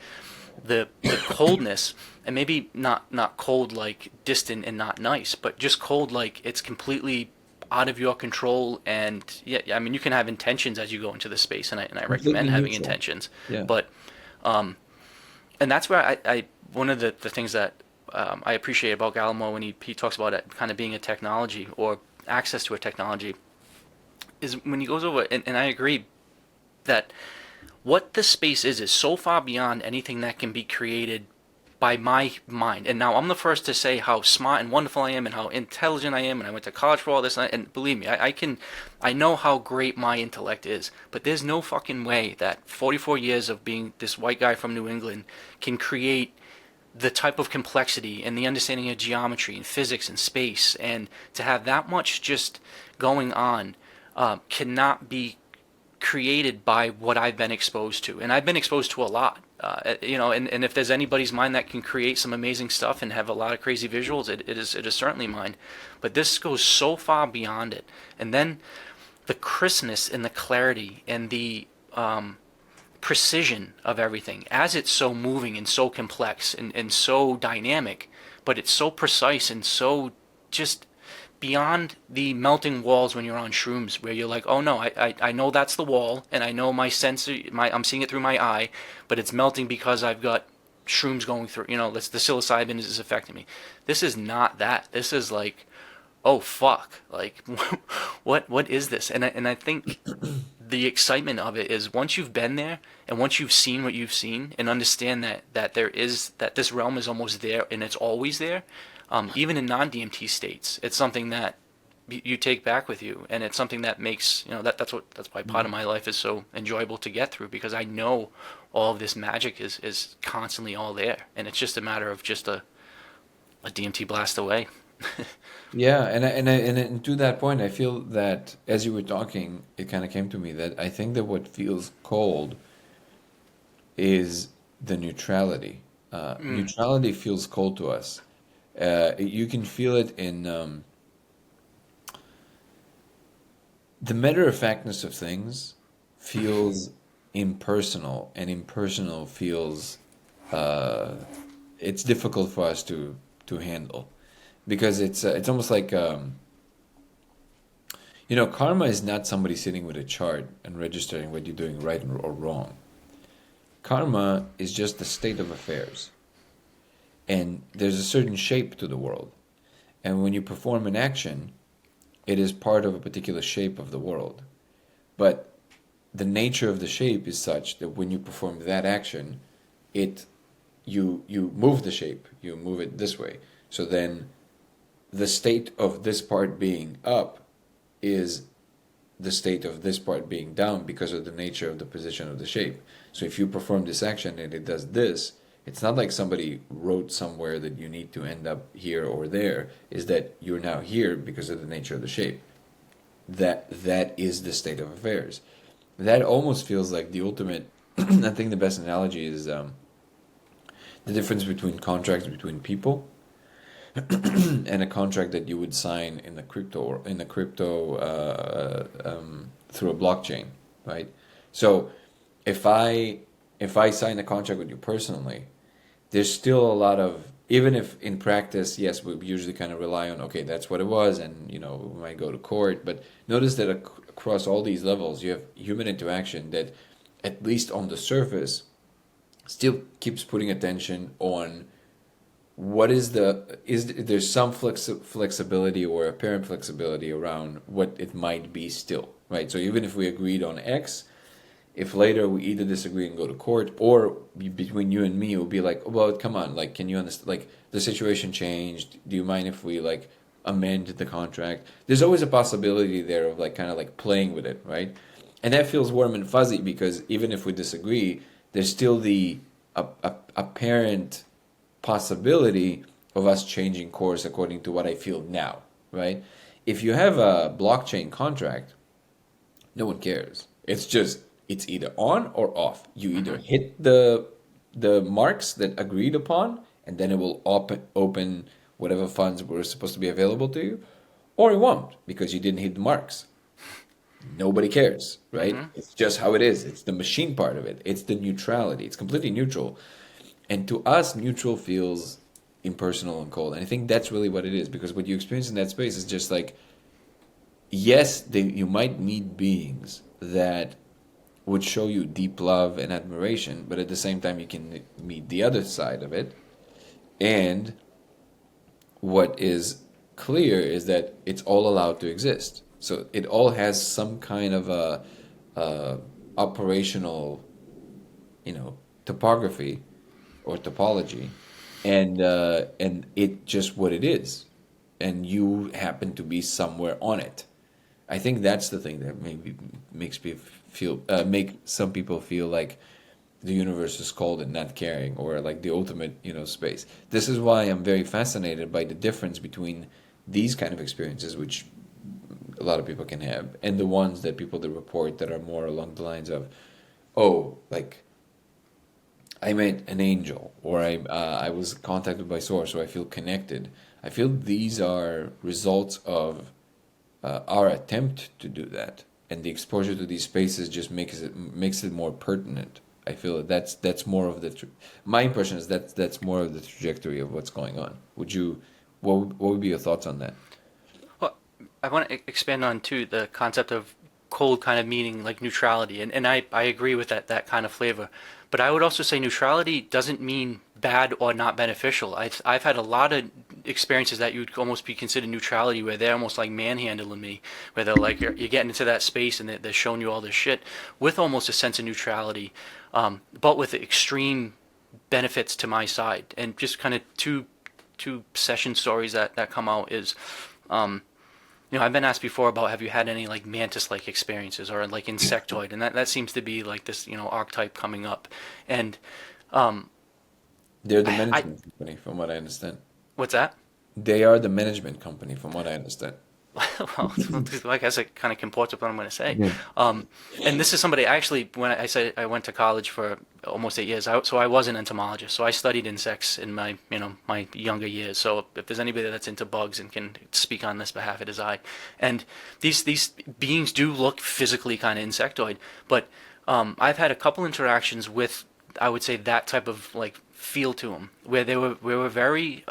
The coldness, and maybe not cold like distant and not nice, but just cold like it's completely out of your control. And yeah, I mean, you can have intentions as you go into the space, and I recommend Completely having neutral. intentions. Yeah. But and that's where I one of the things that I appreciate about Gallimore when he talks about it kind of being a technology or access to a technology is when he goes over, and I agree that what the space is so far beyond anything that can be created by my mind. And now I'm the first to say how smart and wonderful I am and how intelligent I am, and I went to college for all this. And believe me, I know how great my intellect is. But there's no fucking way that 44 years of being this white guy from New England can create the type of complexity and the understanding of geometry and physics and space, and to have that much just going on, cannot be created by what I've been exposed to. And I've been exposed to a lot. And if there's anybody's mind that can create some amazing stuff and have a lot of crazy visuals, it is certainly mine. But this goes so far beyond it. And then the crispness and the clarity and the precision of everything, as it's so moving and so complex and so dynamic, but it's so precise and so just beyond the melting walls when you're on shrooms, where you're like, oh no, I know that's the wall, and I know my sensor, I'm seeing it through my eye, but it's melting because I've got shrooms going through. The psilocybin is affecting me. This is not that. This is like, oh fuck, like what is this? And I think the excitement of it is once you've been there and once you've seen what you've seen and understand that this realm is almost there and it's always there, even in non-DMT states, it's something that you take back with you, and it's something that makes that's why part of my life is so enjoyable to get through, because I know all of this magic is constantly all there, and it's just a matter of just a DMT blast away. Yeah, and to that point, I feel that as you were talking, it kind of came to me that I think that what feels cold is the neutrality. Mm. Neutrality feels cold to us. You can feel it in the matter of factness of things feels impersonal, and impersonal feels uh, it's difficult for us to handle because it's almost like karma is not somebody sitting with a chart and registering what you're doing right or wrong. Karma is just the state of affairs, and there's a certain shape to the world. And when you perform an action, it is part of a particular shape of the world. But the nature of the shape is such that when you perform that action, it you move the shape, you move it this way. So then the state of this part being up is the state of this part being down because of the nature of the position of the shape. So if you perform this action and it does this, it's not like somebody wrote somewhere that you need to end up here or there, is that you're now here because of the nature of the shape. That is the state of affairs. That almost feels like the ultimate. I think the best analogy is the difference between contracts between people and a contract that you would sign in the crypto or in the crypto through a blockchain, right? So if I sign a contract with you personally, there's still a lot of, even if in practice, yes, we usually kind of rely on, okay, that's what it was, and we might go to court, but notice that across all these levels, you have human interaction that, at least on the surface, still keeps putting attention on what is there's some flexibility or apparent flexibility around what it might be still, right? So even if we agreed on X, if later we either disagree and go to court, or between you and me, it will be like, well, come on, like, can you understand, like, the situation changed, do you mind if we, like, amend the contract? There's always a possibility there of, like, kind of like playing with it, right? And that feels warm and fuzzy because even if we disagree, there's still the apparent possibility of us changing course according to what I feel now, right? If you have a blockchain contract, no one cares. It's either on or off. You either hit the marks that agreed upon, and then it will open whatever funds were supposed to be available to you, or it won't because you didn't hit the marks. Nobody cares, right? Mm-hmm. It's just how it is. It's the machine part of it. It's the neutrality. It's completely neutral. And to us, neutral feels impersonal and cold. And I think that's really what it is, because what you experience in that space is just like, yes, you might meet beings that would show you deep love and admiration, but at the same time, you can meet the other side of it. And what is clear is that it's all allowed to exist. So it all has some kind of a operational, topography or topology, and it just what it is, and you happen to be somewhere on it. I think that's the thing that maybe makes me make some people feel like the universe is cold and not caring, or like the ultimate, space. This is why I'm very fascinated by the difference between these kind of experiences, which a lot of people can have, and the ones that people that report that are more along the lines of, oh, like I met an angel, or I was contacted by source, or I feel connected. I feel these are results of our attempt to do that, and the exposure to these spaces just makes it more pertinent. I feel that's more of my impression is that's more of the trajectory of what's going on. What would be your thoughts on that? Well, I want to expand on too the concept of cold kind of meaning like neutrality, and I agree with that kind of flavor. But I would also say neutrality doesn't mean bad or not beneficial. I've had a lot of experiences that you'd almost be considered neutrality, where they're almost like manhandling me, where they're like you're getting into that space and they're showing you all this shit with almost a sense of neutrality, but with extreme benefits to my side. And just kind of two session stories that come out is, I've been asked before about have you had any like mantis-like experiences or like insectoid, and that seems to be like this archetype coming up. And They're the I management company, from what I understand. what's that? They are the management company, from what I understand. Well, I guess it kind of comports with what I'm going to say. Yeah. Um, and this is somebody actually, when I said I went to college for almost 8 years, so I was an entomologist. So I studied insects in my younger years. So if there's anybody that's into bugs and can speak on this behalf, it is I. And these beings do look physically kind of insectoid, but I've had a couple interactions with, I would say, that type of like feel to them, where we were very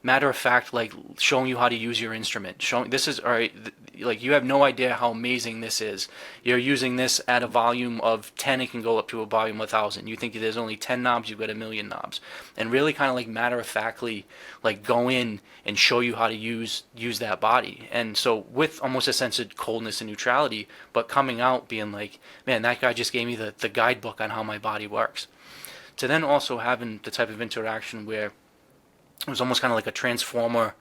matter of fact, like showing you how to use your instrument. Showing this is all right. like you have no idea how amazing this is. You're using this at a volume of 10, it can go up to a volume of 1,000. You think there's only 10 knobs, you've got a million knobs. And really kind of like matter of factly like go in and show you how to use that body. And so with almost a sense of coldness and neutrality, but coming out being like, man, that guy just gave me the guidebook on how my body works. To then also having the type of interaction where it was almost kind of like a transformer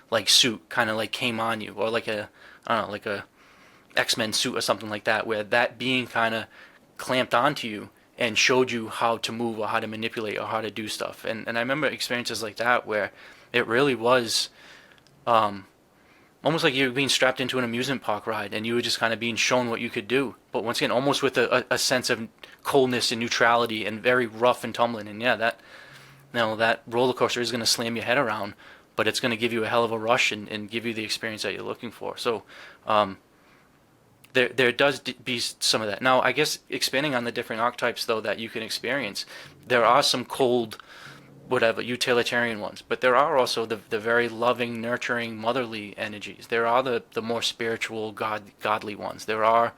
like suit kind of like came on you, or like a, I don't know, like a X-Men suit or something like that, where that being kind of clamped onto you and showed you how to move or how to manipulate or how to do stuff. And I remember experiences like that where it really was almost like you were being strapped into an amusement park ride and you were just kind of being shown what you could do. But once again, almost with a sense of coldness and neutrality and very rough and tumbling. And yeah, that, you know, that roller coaster is going to slam your head around, but it's going to give you a hell of a rush and give you the experience that you're looking for. So there does be some of that. Now, I guess expanding on the different archetypes, though, that you can experience, there are some cold, whatever, utilitarian ones, but there are also the very loving, nurturing, motherly energies. There are the more spiritual, godly ones. There are,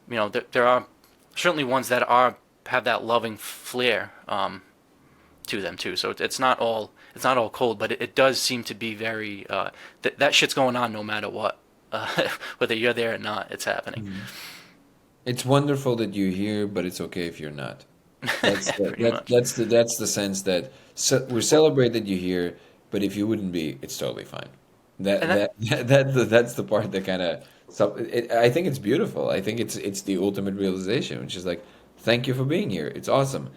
you know, there are certainly ones that have that loving flair to them too. So it's not all cold, but it does seem to be very that shit's going on no matter what, whether you're there or not. It's happening. Mm. It's wonderful that you're here, but it's okay if you're not. Pretty much. That's the sense that we celebrate that you're here, but if you wouldn't be, it's totally fine. That And that, that's the part that kind of I think it's beautiful. I think it's the ultimate realization, which is like, thank you for being here. It's awesome.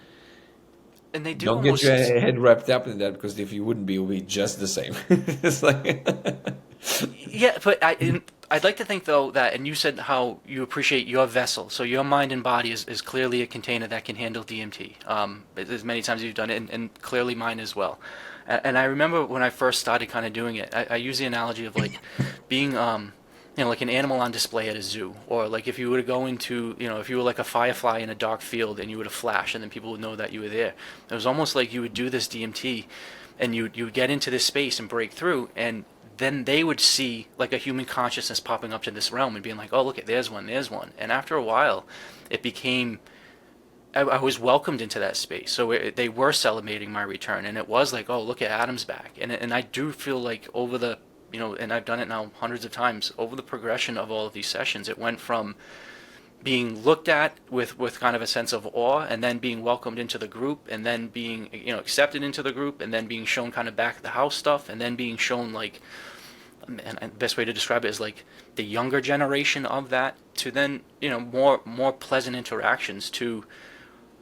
and they do Don't get your almost. head wrapped up in that, because if you wouldn't be, it would be just the same. It's like Yeah, but I'd like to think though that, and you said how you appreciate your vessel, so your mind and body is clearly a container that can handle DMT. As many times as you've done it, and clearly mine as well. And I remember when I first started kind of doing it, I use the analogy of like being, you know, like an animal on display at a zoo, or like if you were to go into, you know, if you were like a firefly in a dark field and you were to flash, and then people would know that you were there. It was almost like you would do this DMT, and you would get into this space and break through, and then they would see like a human consciousness popping up to this realm and being like, oh, look, there's one, there's one. And after a while, it became, I was welcomed into that space. So they were celebrating my return, and it was like, oh, look at Adam's back. And I do feel like over the, you know, and I've done it now hundreds of times, over the progression of all of these sessions, it went from being looked at with kind of a sense of awe, and then being welcomed into the group, and then being, you know, accepted into the group, and then being shown kind of back of the house stuff, and then being shown like, and the best way to describe it is like the younger generation of that, to then, you know, more pleasant interactions to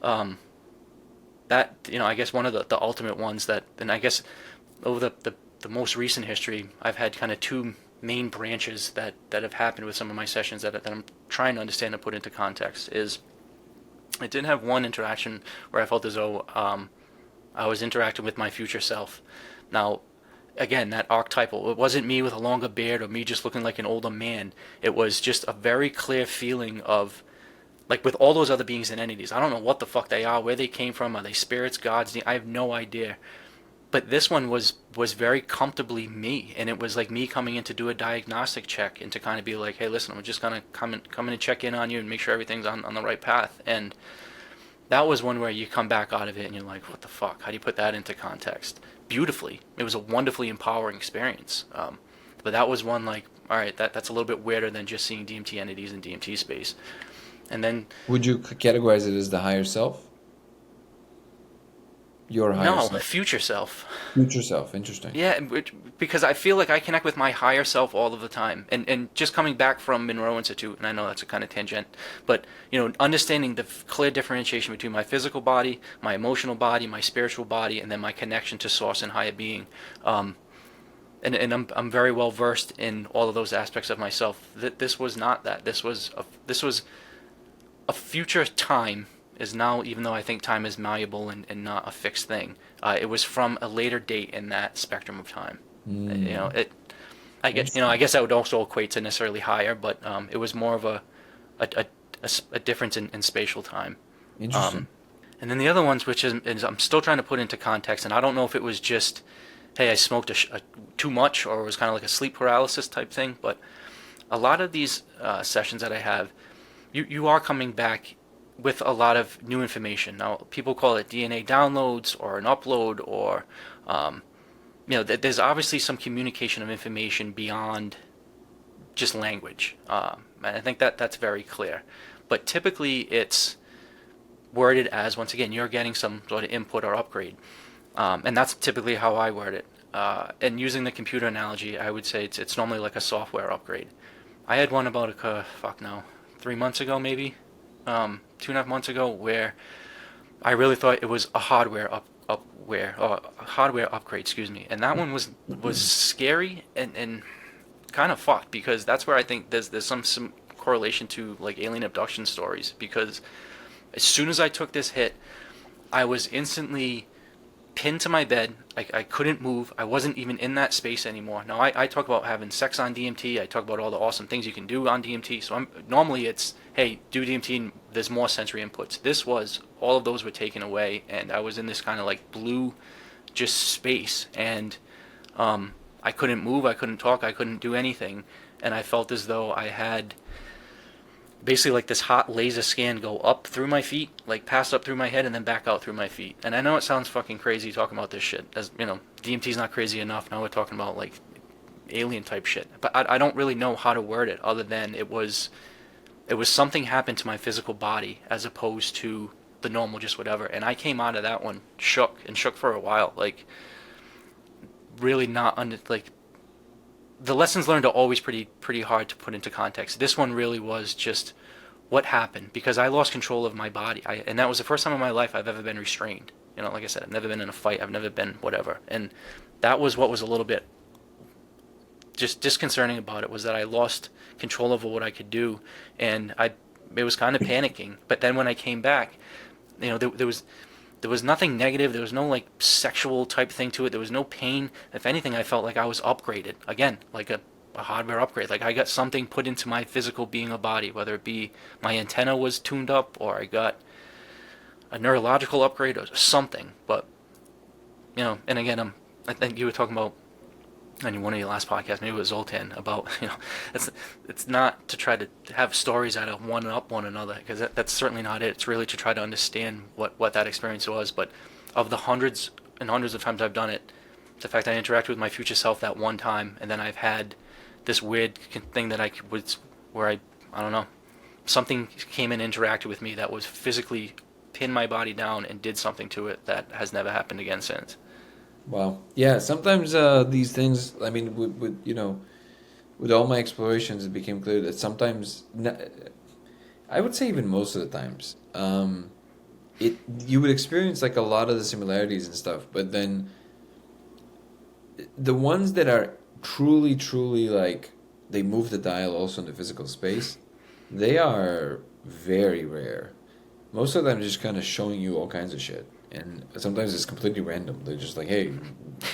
that, you know, I guess one of the ultimate ones that, and I guess over the most recent history, I've had kind of two main branches that have happened with some of my sessions that I'm trying to understand and put into context. Is I did have one interaction where I felt as though I was interacting with my future self. Now, again, that archetypal, it wasn't me with a longer beard or me just looking like an older man. It was just a very clear feeling of, like with all those other beings and entities, I don't know what the fuck they are, where they came from, are they spirits, gods, I have no idea. But this one was very comfortably me, and it was like me coming in to do a diagnostic check and to kind of be like, hey, listen, I'm just gonna come in and check in on you and make sure everything's on the right path. And that was one where you come back out of it and you're like, what the fuck? How do you put that into context? Beautifully. It was a wonderfully empowering experience. But that was one like, all right, that's a little bit weirder than just seeing DMT entities in DMT space. And then, would you categorize it as the higher self? Your higher no, self? future self. Future self. Interesting. Yeah, because I feel like I connect with my higher self all of the time. And just coming back from Monroe Institute, and I know that's a kind of tangent, but, you know, understanding the clear differentiation between my physical body, my emotional body, my spiritual body, and then my connection to source and higher being. And I'm very well versed in all of those aspects of myself. This was not that. This was a future time is now, even though I think time is malleable and not a fixed thing, it was from a later date in that spectrum of time. You know, I guess that would also equate to necessarily higher, but it was more of a difference in spatial time. Interesting. And then the other ones, which is I'm still trying to put into context, and I don't know if it was just, hey, I smoked too much, or it was kind of like a sleep paralysis type thing, but a lot of these sessions that I have, you are coming back with a lot of new information. Now, people call it DNA downloads or an upload, or there's obviously some communication of information beyond just language. And I think that that's very clear. But typically, it's worded as, once again, you're getting some sort of input or upgrade. And that's typically how I word it. And using the computer analogy, I would say it's normally like a software upgrade. I had one about 3 months ago, maybe 2.5 months ago, where I really thought it was a hardware upgrade, excuse me. And that one was scary and kind of fucked, because that's where I think there's some correlation to like alien abduction stories, because as soon as I took this hit, I was instantly pinned to my bed. I couldn't move. I wasn't even in that space anymore. Now, I talk about having sex on DMT. I talk about all the awesome things you can do on DMT. So normally it's, hey, do DMT and there's more sensory inputs. This was, all of those were taken away, and I was in this kind of like blue just space, and I couldn't move, I couldn't talk, I couldn't do anything, and I felt as though I had basically like this hot laser scan go up through my feet, like pass up through my head and then back out through my feet. And I know it sounds fucking crazy talking about this shit. As you know, DMT's not crazy enough. Now we're talking about like alien type shit. But I don't really know how to word it other than it was something happened to my physical body as opposed to the normal just whatever. And I came out of that one shook for a while, like really not under like. The lessons learned are always pretty hard to put into context. This one really was just what happened, because I lost control of my body. And that was the first time in my life I've ever been restrained. You know, like I said, I've never been in a fight. I've never been whatever. And that was what was a little bit just disconcerting about it, was that I lost control over what I could do, and it was kind of panicking. But then when I came back, there was nothing negative. There was no like sexual type thing to it. There was no pain. If anything, I felt like I was upgraded again, like a hardware upgrade. Like I got something put into my physical being or body, whether it be my antenna was tuned up or I got a neurological upgrade or something. But and again, I think you were talking about in one of your last podcasts, maybe it was Zoltan, about it's not to try to have stories that are one up one another, because that's certainly not it. It's really to try to understand what that experience was. But of the hundreds and hundreds of times I've done it, the fact I interacted with my future self that one time, and then I've had this weird thing that where I don't know, something came and interacted with me that was physically pinned my body down and did something to it that has never happened again since. Wow. Yeah, sometimes these things, I mean, with all my explorations, it became clear that sometimes, I would say even most of the times, you would experience like a lot of the similarities and stuff, but then the ones that are truly, truly like, they move the dial also in the physical space, they are very rare. Most of them are just kind of showing you all kinds of shit. And sometimes it's completely random. They're just like, "Hey,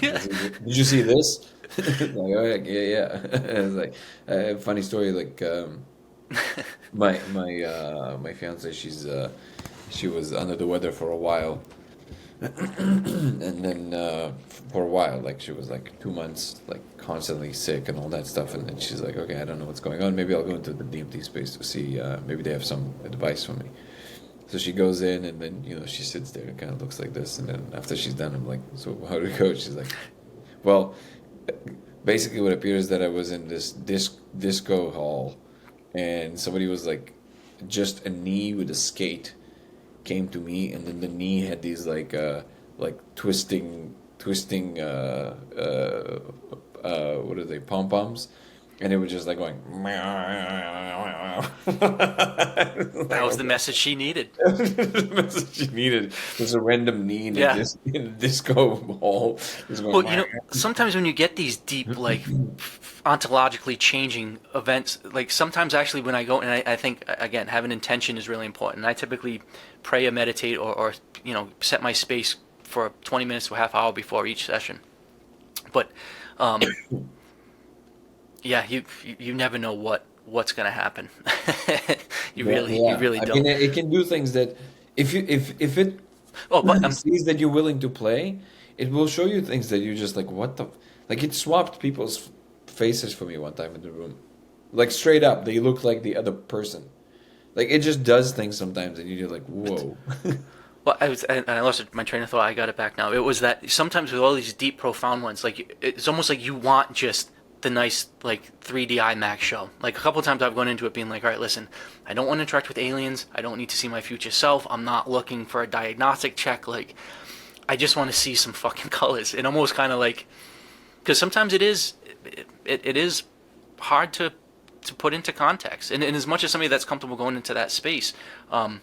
did you see this?" Like, oh yeah. It's like a funny story. Like my fiance, she was under the weather for a while, and then for a while, like she was like 2 months, like constantly sick and all that stuff. And then she's like, "Okay, I don't know what's going on. Maybe I'll go into the DMT space to see. Maybe they have some advice for me." So she goes in, and then she sits there and kind of looks like this, and then after she's done, I'm like, "So how did it go?" She's like, "Well, basically what appears that I was in this disco hall, and somebody was like, just a knee with a skate came to me, and then the knee had these like twisting what are they, pom poms." And it was just like going. That was the message she needed. The message she needed was a random knee in Yeah. in a disco hall. It's going. Well, sometimes when you get these deep, like, ontologically changing events, like sometimes actually when I go, and I think, again, having intention is really important. I typically pray or meditate or set my space for 20 minutes to a half hour before each session. But, yeah, you never know what's going to happen. You really I don't. mean, it can do things that if it Oh, but sees that you're willing to play, it will show you things that you're just like, what the, like it swapped people's faces for me one time in the room. Like straight up, they look like the other person. Like it just does things sometimes, and you're like, But, whoa. well, I lost my train of thought. I got it back now. It was that sometimes with all these deep, profound ones, like it's almost like you want just the nice like 3D IMAX show. Like a couple of times I've gone into it being like, all right, listen, I don't want to interact with aliens. I don't need to see my future self. I'm not looking for a diagnostic check. Like I just want to see some fucking colors. And almost kind of like because sometimes it is hard to put into context. And as much as somebody that's comfortable going into that space, and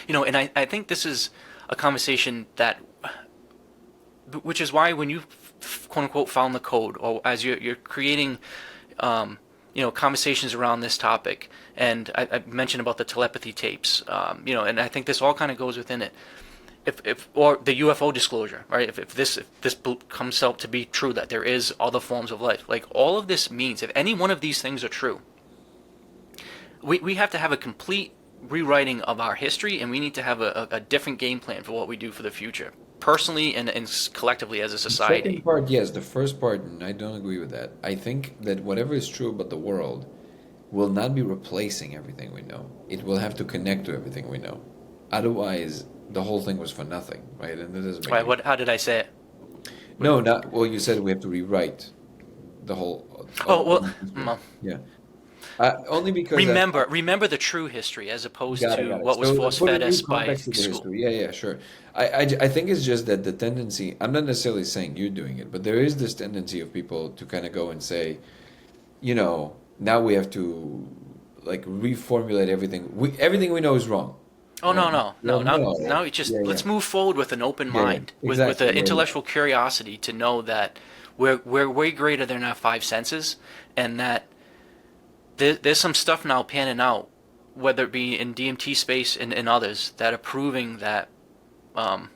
I think this is a conversation that, which is why when you quote unquote found the code, or as you're creating, conversations around this topic, and I mentioned about the telepathy tapes, and I think this all kind of goes within it. If or the UFO disclosure, right? If this comes out to be true that there is other forms of life, like all of this means, if any one of these things are true, we have to have a complete rewriting of our history, and we need to have a different game plan for what we do for the future, personally and collectively as a The second society. part, yes. The first part, I don't agree with that. I think that whatever is true about the world will not be replacing everything we know. It will have to connect to everything we know. Otherwise, the whole thing was for nothing, right? And that doesn't make Right? any. How did I say it? No, not well. You said we have to rewrite the whole Oh all well, the history. well, Yeah, only because remember the true history as opposed got it, to got it. what was So force put a fed new us by context to the school. history. Yeah, yeah, sure. I think it's just that the tendency. I'm not necessarily saying you're doing it, but there is this tendency of people to kind of go and say, now we have to like reformulate everything. Everything we know is wrong. Oh no, no, Well, no! no. Now it's Yeah, just yeah, let's move forward with an open yeah, yeah. mind, with Exactly. an Yeah, yeah. intellectual curiosity to know that we're way greater than our five senses, and that there's some stuff now panning out, whether it be in DMT space and others, that are proving that um,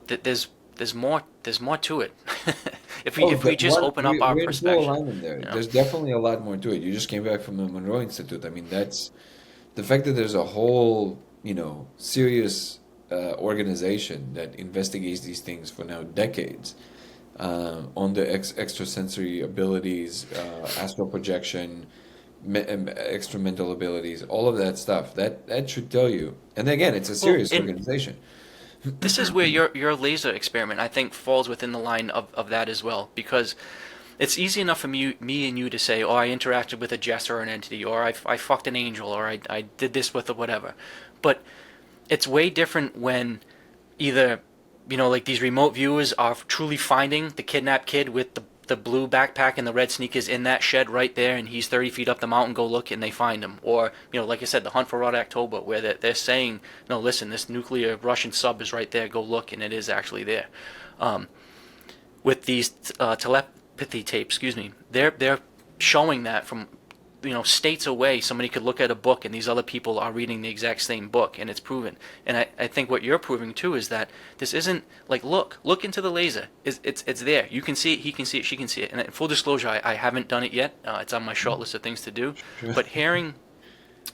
that there's more to it. if we Oh, if we just open up our we're in full perspective, alignment there. you know. There's definitely a lot more to it. You just came back from the Monroe Institute. I mean, that's the fact that there's a whole, serious organization that investigates these things for now decades on the extrasensory abilities, astral projection, extra mental abilities, all of that stuff. That should tell you. And again, it's a Well, serious and organization. this is where your laser experiment, I think, falls within the line of that as well, because it's easy enough for me and you to say, oh, I interacted with a jester or an entity, or I fucked an angel, or I did this with a whatever. But it's way different when either, like these remote viewers are truly finding the kidnapped kid with the blue backpack and the red sneakers in that shed right there, and he's 30 feet up the mountain, go look, and they find him. Or, like I said, the hunt for Red October, where they're saying, no, listen, this nuclear Russian sub is right there, go look, and it is actually there. With these telepathy tapes, excuse me, they're showing that from states away. Somebody could look at a book, and these other people are reading the exact same book, and it's proven. And I think what you're proving too is that this isn't like look into the laser. It's there. You can see it. He can see it. She can see it. And in full disclosure, I haven't done it yet. It's on my short list of things to do. Sure. But hearing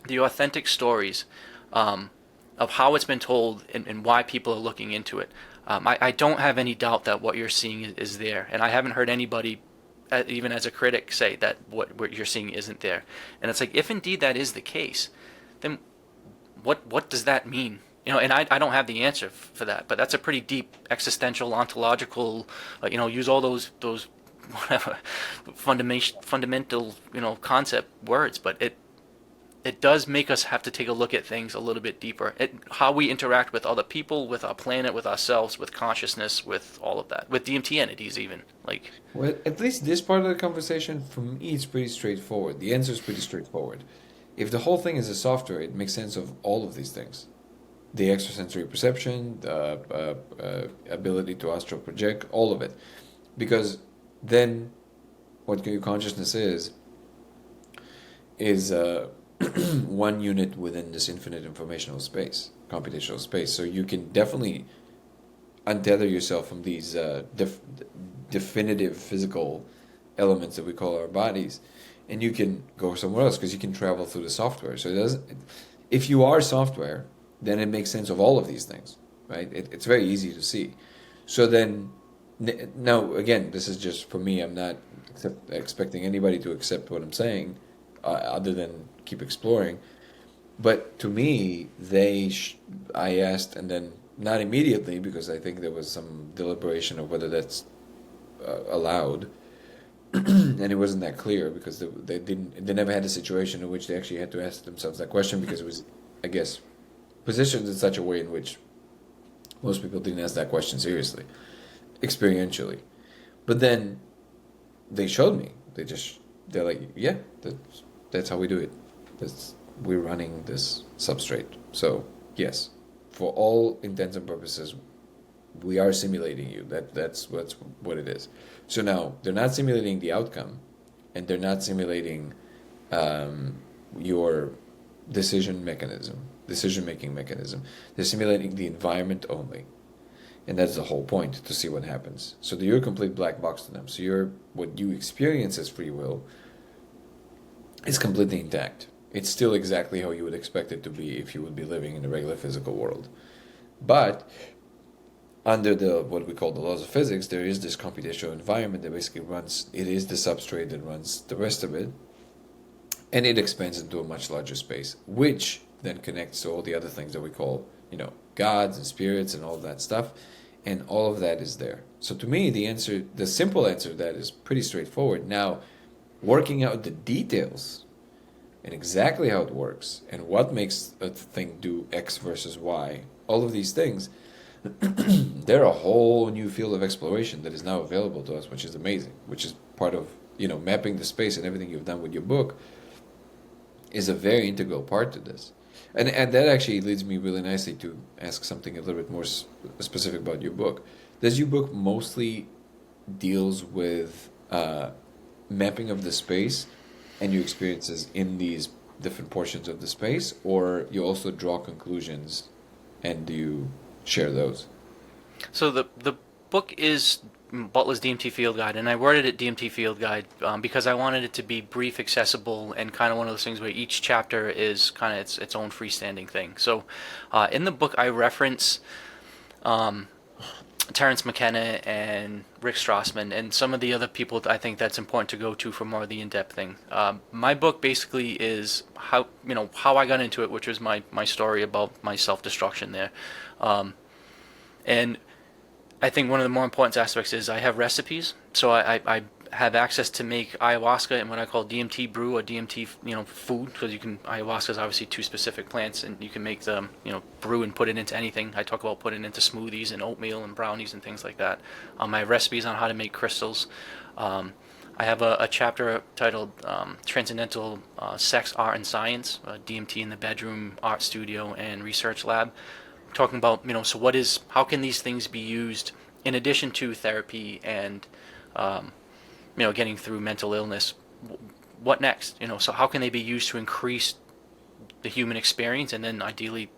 the authentic stories of how it's been told and why people are looking into it. I don't have any doubt that what you're seeing is there, and I haven't heard anybody, even as a critic, say that what you're seeing isn't there. And it's like, if indeed that is the case, then what does that mean? And I don't have the answer for that, but that's a pretty deep existential, ontological, use all those whatever fundamental concept words, but it does make us have to take a look at things a little bit deeper. How we interact with other people, with our planet, with ourselves, with consciousness, with all of that, with DMT entities even. Like, Well, at least this part of the conversation, for me, is pretty straightforward. The answer is pretty straightforward. If the whole thing is a software, it makes sense of all of these things. The extrasensory perception, the ability to astral project, all of it. Because then what your consciousness is one unit within this infinite informational space, computational space. So you can definitely untether yourself from these definitive physical elements that we call our bodies, and you can go somewhere else because you can travel through the software. So it doesn't. If you are software, then it makes sense of all of these things, right? It's very easy to see. So then, No, again, this is just for me. I'm not expecting anybody to accept what I'm saying, other than keep exploring. But to me, I asked, and then not immediately because I think there was some deliberation of whether that's allowed, and it wasn't that clear because they never had a situation in which they actually had to ask themselves that question because it was, I guess, positioned in such a way in which most people didn't ask that question seriously, experientially. But then they showed me. They're like, yeah, that's how we do it. That's we're running this substrate. So yes, for all intents and purposes, we are simulating you. That's what it is. So now they're not simulating the outcome, and they're not simulating your decision making mechanism. They're simulating the environment only. And that's the whole point, to see what happens. So you're a complete black box to them. So what you experience as free will is completely intact. It's still exactly how you would expect it to be if you would be living in a regular physical world. But under what we call the laws of physics, there is this computational environment that basically runs. It is the substrate that runs the rest of it, and it expands into a much larger space, which then connects to all the other things that we call, gods and spirits and all that stuff, and all of that is there. So to me, the simple answer to that is pretty straightforward. Now, working out the details and exactly how it works and what makes a thing do X versus Y, all of these things, they're a whole new field of exploration that is now available to us, which is amazing, which is part of, mapping the space, and everything you've done with your book is a very integral part to this. And that actually leads me really nicely to ask something a little bit more specific about your book. Does your book mostly deals with mapping of the space and your experiences in these different portions of the space, or you also draw conclusions and do you share those? So the book is Butler's DMT Field Guide, and I worded it DMT Field Guide because I wanted it to be brief, accessible, and kind of one of those things where each chapter is kind of its own freestanding thing. So in the book, I reference Terrence McKenna and Rick Strassman and some of the other people I think that's important to go to for more of the in-depth thing. My book basically is how I got into it, which was my story about my self-destruction there. And I think one of the more important aspects is I have recipes, so I have access to make ayahuasca and what I call DMT brew or DMT food, because ayahuasca is obviously two specific plants, and you can make them brew and put it into anything. I talk about putting it into smoothies and oatmeal and brownies and things like that. I have recipes on how to make crystals. I have a chapter titled Transcendental Sex, Art, and Science, DMT in the Bedroom, Art Studio, and Research Lab, talking about so how can these things be used in addition to therapy and getting through mental illness. What next? So how can they be used to increase the human experience, and then ideally,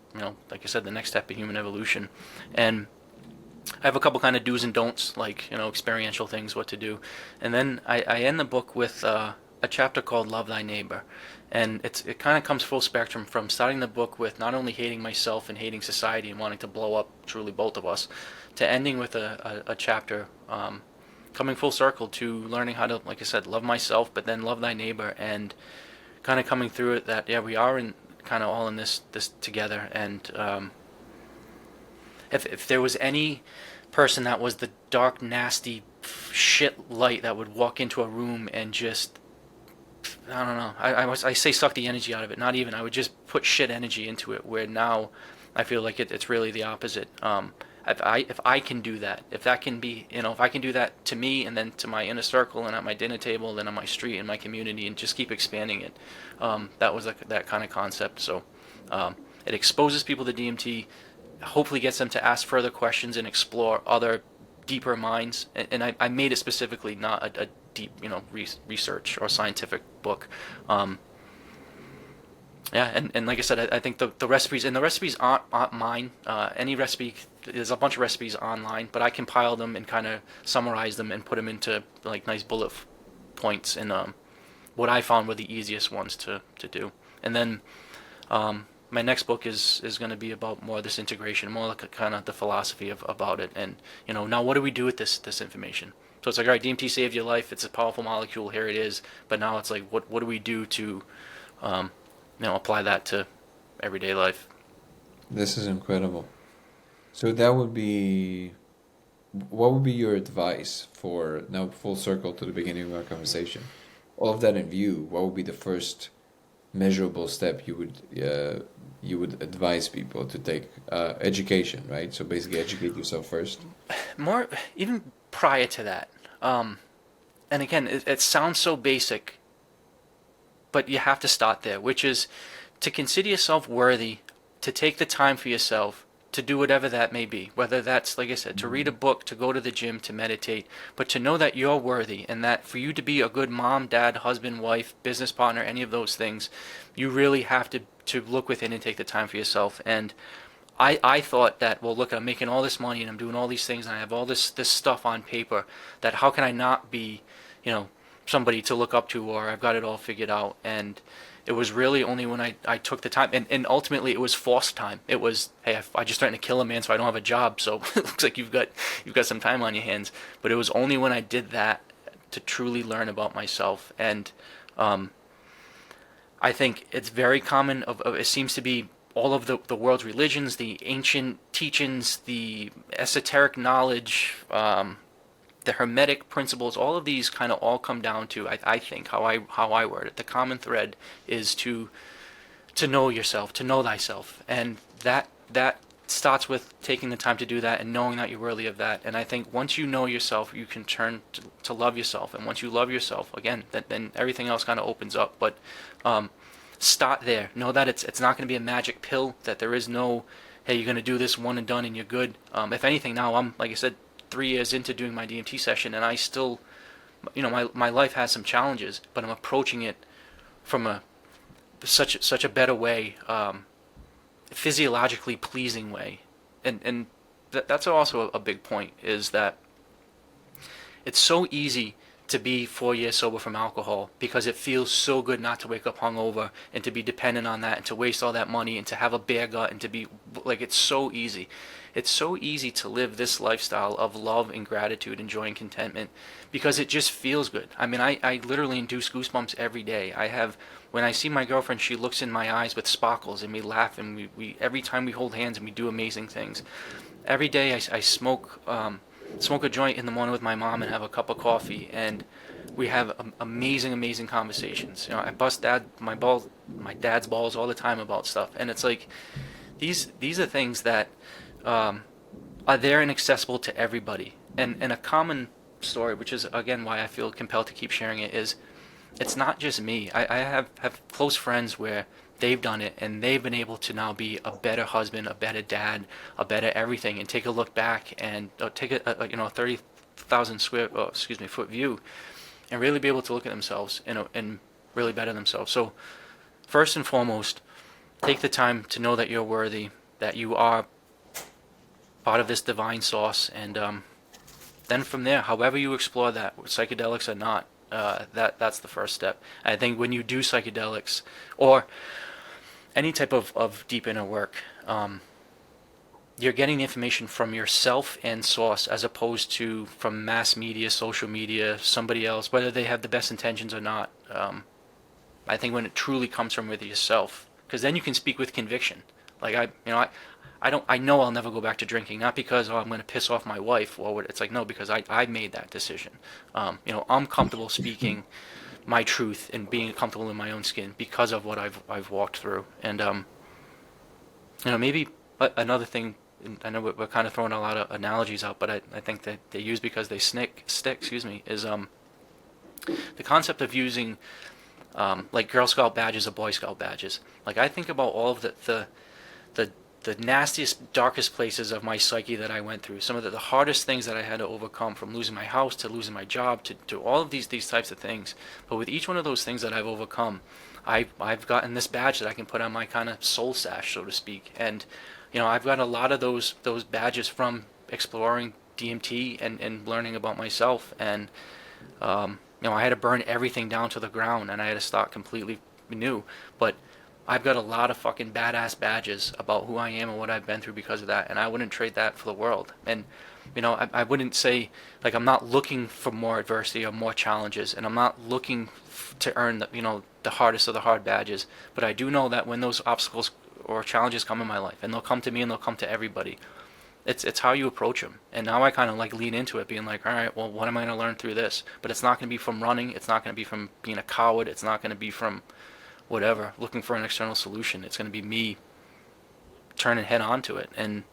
like I said, the next step of human evolution. And I have a couple kind of do's and don'ts, like experiential things, what to do. And then I end the book with a chapter called Love Thy Neighbor. And it kind of comes full spectrum, from starting the book with not only hating myself and hating society and wanting to blow up truly both of us, to ending with a chapter coming full circle to learning how to, like I said, love myself, but then love thy neighbor, and kind of coming through it that, yeah, we are in kind of all in this together. And if there was any person that was the dark, nasty shit light that would walk into a room and just, I don't know. I say suck the energy out of it. Not even. I would just put shit energy into it. Where now, I feel like it's really the opposite. If I can do that, if that can be, if I can do that to me, and then to my inner circle, and at my dinner table, then on my street, and my community, and just keep expanding it. That was that kind of concept. So it exposes people to DMT, hopefully gets them to ask further questions and explore other deeper minds. And I made it specifically not a deep, research or scientific book. Yeah, and like I said, I think the recipes, and the recipes aren't mine. Any recipe, there's a bunch of recipes online, but I compile them and kind of summarize them and put them into like nice bullet points, and what I found were the easiest ones to do. And then my next book is going to be about more of this integration, more like kind of the philosophy of about it, and now what do we do with this information? So it's like, all right, DMT saved your life. It's a powerful molecule. Here it is. But now it's like, what do we do to um, apply that to everyday life? This is incredible. So that would be, what would be your advice for, now full circle to the beginning of our conversation? All of that in view, what would be the first measurable step you would advise people to take? Education, right? So basically educate yourself first. More even prior to that. And again, it sounds so basic, but you have to start there, which is to consider yourself worthy, to take the time for yourself, to do whatever that may be. Whether that's, like I said, to read a book, to go to the gym, to meditate, but to know that you're worthy and that for you to be a good mom, dad, husband, wife, business partner, any of those things, you really have to look within and take the time for yourself. And I thought that, well, look, I'm making all this money and I'm doing all these things and I have all this stuff on paper, that how can I not be, somebody to look up to, or I've got it all figured out. And it was really only when I took the time, and ultimately it was forced time. It was, hey, I just threatened to kill a man, so I don't have a job, so it looks like you've got some time on your hands. But it was only when I did that to truly learn about myself. And I think it's very common, it seems to be all of the world's religions, the ancient teachings, the esoteric knowledge, the hermetic principles, all of these kind of all come down to, I think, how I word it. The common thread is to know yourself, to know thyself, and that starts with taking the time to do that and knowing that you're worthy of that. And I think once you know yourself, you can turn to love yourself, and once you love yourself, again, then everything else kind of opens up. But start there. Know that it's not going to be a magic pill. That there is no, hey, you're going to do this one and done and you're good. If anything, now I'm, like I said, 3 years into doing my DMT session, and I still, my life has some challenges, but I'm approaching it from such a better way, physiologically pleasing way, and that's also a big point, is that it's so easy to be 4 years sober from alcohol because it feels so good not to wake up hungover and to be dependent on that and to waste all that money and to have a bare gut and to be like, it's so easy. It's so easy to live this lifestyle of love and gratitude and joy and contentment because it just feels good. I mean, I literally induce goosebumps every day. When I see my girlfriend, she looks in my eyes with sparkles and we laugh, and we every time we hold hands and we do amazing things. Every day I smoke a joint in the morning with my mom and have a cup of coffee, and we have amazing conversations. I bust my dad's balls all the time about stuff, and it's like these are things that are there and accessible to everybody. And a common story, which is again why I feel compelled to keep sharing it, is it's not just me. I have close friends where they've done it and they've been able to now be a better husband, a better dad, a better everything, and take a look back and take a 30,000 foot view, and really be able to look at themselves and really better themselves. So first and foremost, take the time to know that you're worthy, that you are part of this divine sauce, and then from there, however you explore that, psychedelics or not, that's the first step. I think when you do psychedelics or any type of deep inner work, you're getting the information from yourself and source, as opposed to from mass media, social media, somebody else, whether they have the best intentions or not. I think when it truly comes from within yourself, because then you can speak with conviction. Like I know I'll never go back to drinking, not because I'm going to piss off my wife, or what. It's like, no, because I made that decision. I'm comfortable speaking my truth and being comfortable in my own skin because of what I've walked through. And maybe another thing. I know we're kind of throwing a lot of analogies out, but I think that they use because they stick. Is the concept of using like Girl Scout badges or Boy Scout badges. Like, I think about all of the nastiest, darkest places of my psyche that I went through, some of the hardest things that I had to overcome, from losing my house to losing my job to all of these types of things. But with each one of those things that I've overcome, I've gotten this badge that I can put on my kind of soul sash, so to speak. And I've got a lot of those badges from exploring DMT and learning about myself. And I had to burn everything down to the ground, and I had to start completely new. But I've got a lot of fucking badass badges about who I am and what I've been through because of that, and I wouldn't trade that for the world. And I wouldn't say, like, I'm not looking for more adversity or more challenges, and I'm not looking to earn the hardest of the hard badges. But I do know that when those obstacles or challenges come in my life, and they'll come to me and they'll come to everybody, it's how you approach them. And now I kind of like lean into it, being like, all right, well, what am I going to learn through this? But it's not going to be from running. It's not going to be from being a coward. It's not going to be from whatever, looking for an external solution. It's going to be me turning head on to it. And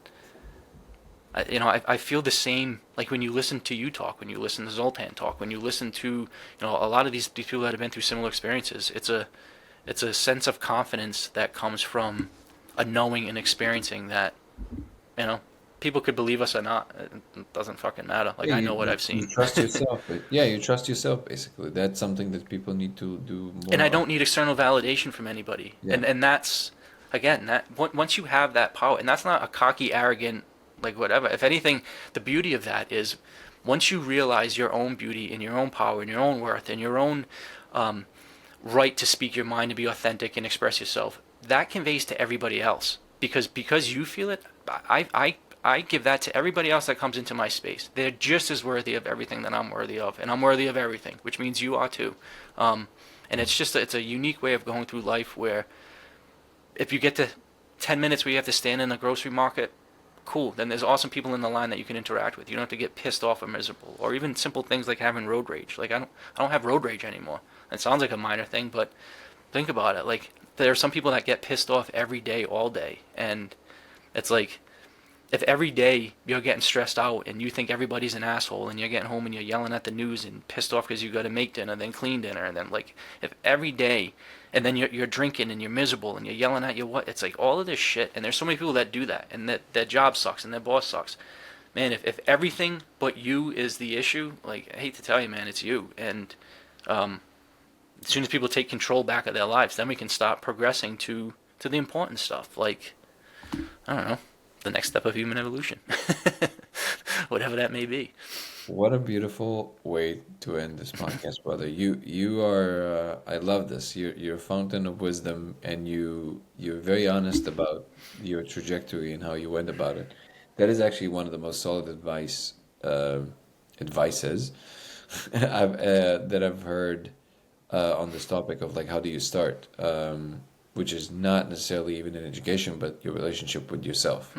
I feel the same, like when you listen to you talk, when you listen to Zoltan talk, when you listen to a lot of these people that have been through similar experiences. It's a sense of confidence that comes from a knowing and experiencing that you know people could believe us or not. It doesn't fucking matter. Like, Yeah, I know what you I've you seen. trust yourself. Yeah, you trust yourself basically. That's something that people need to do And more I of. don't need external validation from anybody. Yeah. And that's, again, that once you have that power, and that's not a cocky, arrogant, like, whatever. If anything, the beauty of that is once you realize your own beauty and your own power and your own worth and your own um, right to speak your mind and be authentic and express yourself, that conveys to everybody else. Because you feel it, I give that to everybody else that comes into my space. They're just as worthy of everything that I'm worthy of, and I'm worthy of everything, which means you are too. Um, and it's a unique way of going through life where if you get to 10 minutes where you have to stand in the grocery market, cool. Then there's awesome people in the line that you can interact with. You don't have to get pissed off or miserable, or even simple things like having road rage. Like, I don't have road rage anymore. It sounds like a minor thing, but think about it. Like, there are some people that get pissed off every day, all day, and it's like, if every day you're getting stressed out and you think everybody's an asshole and you're getting home and you're yelling at the news and pissed off because you got to make dinner, then clean dinner, and then, like, if every day, and then you're drinking and you're miserable and you're yelling at your what, it's like all of this shit. And there's so many people that do that, and that their job sucks and their boss sucks. Man, if everything but you is the issue, like, I hate to tell you, man, it's you. And um, as soon as people take control back of their lives, then we can start progressing to the important stuff, like, I don't know, the next step of human evolution, whatever that may be. What a beautiful way to end this podcast, brother. You are I love this. You're a fountain of wisdom, and you're very honest about your trajectory and how you went about it. That is actually one of the most solid advices that I've heard on this topic of, like, how do you start, which is not necessarily even in education, but your relationship with yourself.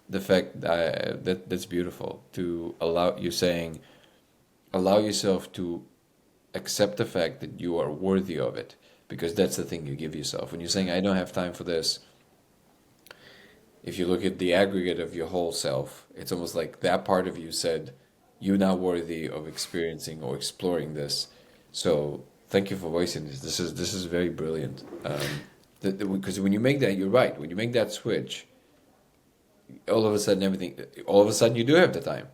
The fact that's beautiful, to allow you saying, allow yourself to accept the fact that you are worthy of it, because that's the thing you give yourself when you're saying, I don't have time for this. If you look at the aggregate of your whole self, it's almost like that part of you said, you're not worthy of experiencing or exploring this. So thank you for voicing this. This is very brilliant. Because when you make that, you're right. When you make that switch, all of a sudden you do have the time,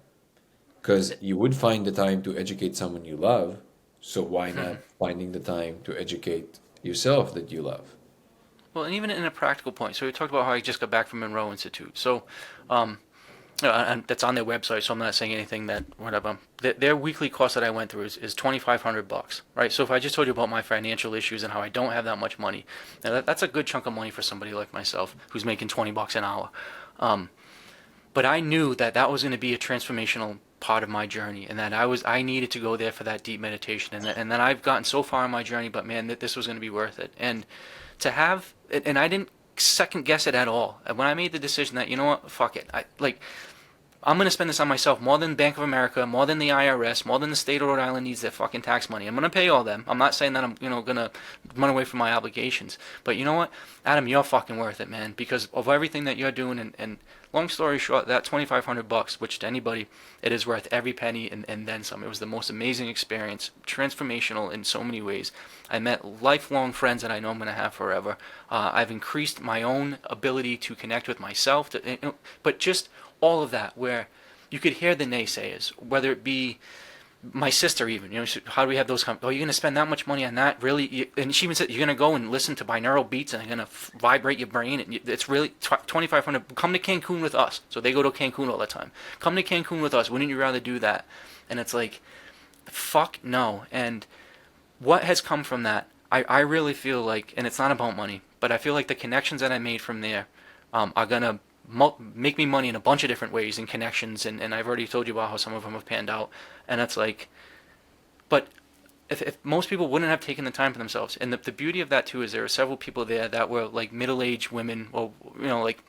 because you would find the time to educate someone you love. So why not finding the time to educate yourself that you love? Well, and even in a practical point, so we talked about how I just got back from Monroe Institute. So, and that's on their website, so I'm not saying anything that whatever. Their weekly cost that I went through is $2,500, right? So if I just told you about my financial issues and how I don't have that much money, now that's a good chunk of money for somebody like myself who's making $20 an hour. But I knew that that was going to be a transformational part of my journey, and that I needed to go there for that deep meditation, and that I've gotten so far in my journey, but man, that this was going to be worth it. And to have, and I didn't second guess it at all. And when I made the decision that, you know what, fuck it, I'm going to spend this on myself more than Bank of America, more than the IRS, more than the state of Rhode Island needs their fucking tax money. I'm going to pay all them. I'm not saying that I'm, going to run away from my obligations. But you know what, Adam, you're fucking worth it, man, because of everything that you're doing. And long story short, that $2,500, which to anybody, it is worth every penny and then some. It was the most amazing experience, transformational in so many ways. I met lifelong friends that I know I'm going to have forever. I've increased my own ability to connect with myself, but just all of that, where you could hear the naysayers, whether it be my sister even, how do we have those oh, you're going to spend that much money on that, really? And she even said, you're going to go and listen to binaural beats and they're going to vibrate your brain, and it's really $2,500. Come to Cancun with us. So they go to Cancun all the time. Come to Cancun with us. Wouldn't you rather do that? And it's like, fuck no. And what has come from that, I really feel like, and it's not about money, but I feel like the connections that I made from there are gonna make me money in a bunch of different ways and connections, and I've already told you about how some of them have panned out, and it's like, but if most people wouldn't have taken the time for themselves, and the beauty of that too is there are several people there that were like middle-aged women, or like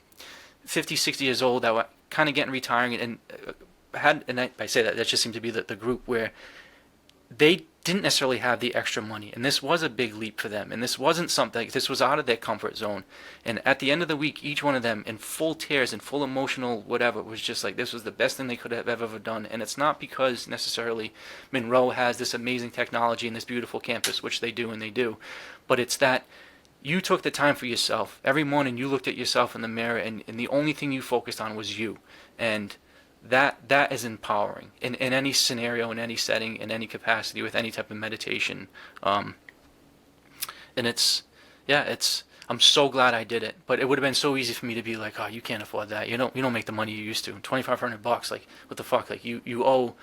50, 60 years old that were kind of getting retiring, and had, and I say that just seemed to be the group where they didn't necessarily have the extra money, and this was a big leap for them, and this wasn't something, this was out of their comfort zone, and at the end of the week, each one of them in full tears and full emotional whatever was just like, this was the best thing they could have ever done. And it's not because necessarily Monroe has this amazing technology and this beautiful campus, which they do, and they do, but it's that you took the time for yourself. Every morning you looked at yourself in the mirror, and the only thing you focused on was you. And that is empowering in any scenario, in any setting, in any capacity, with any type of meditation. And I'm so glad I did it. But it would have been so easy for me to be like, oh, you can't afford that. You don't make the money you used to. $2,500, like, what the fuck? Like, you owe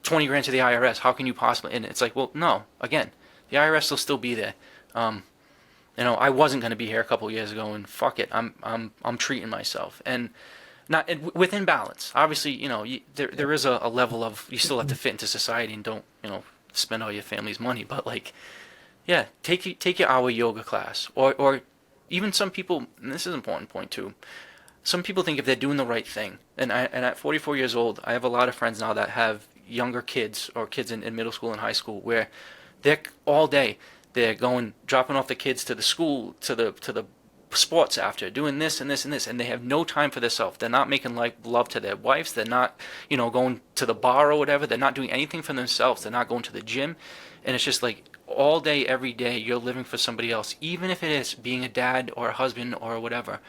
20 grand to the IRS. How can you possibly? And it's like, well, no. Again, the IRS will still be there. I wasn't going to be here a couple of years ago, and fuck it, I'm treating myself, and not within balance. Obviously, there is a level of, you still have to fit into society and don't spend all your family's money, but like, yeah, take your hour yoga class, or even some people, and this is an important point too. Some people think if they're doing the right thing, and at 44 years old, I have a lot of friends now that have younger kids or kids in middle school and high school where they're all day. They're dropping off the kids to the school, to the sports after, doing this and this and this, and they have no time for themselves. They're not making love to their wives. They're not, going to the bar or whatever. They're not doing anything for themselves. They're not going to the gym. And it's just like all day, every day, you're living for somebody else. Even if it is being a dad or a husband or whatever,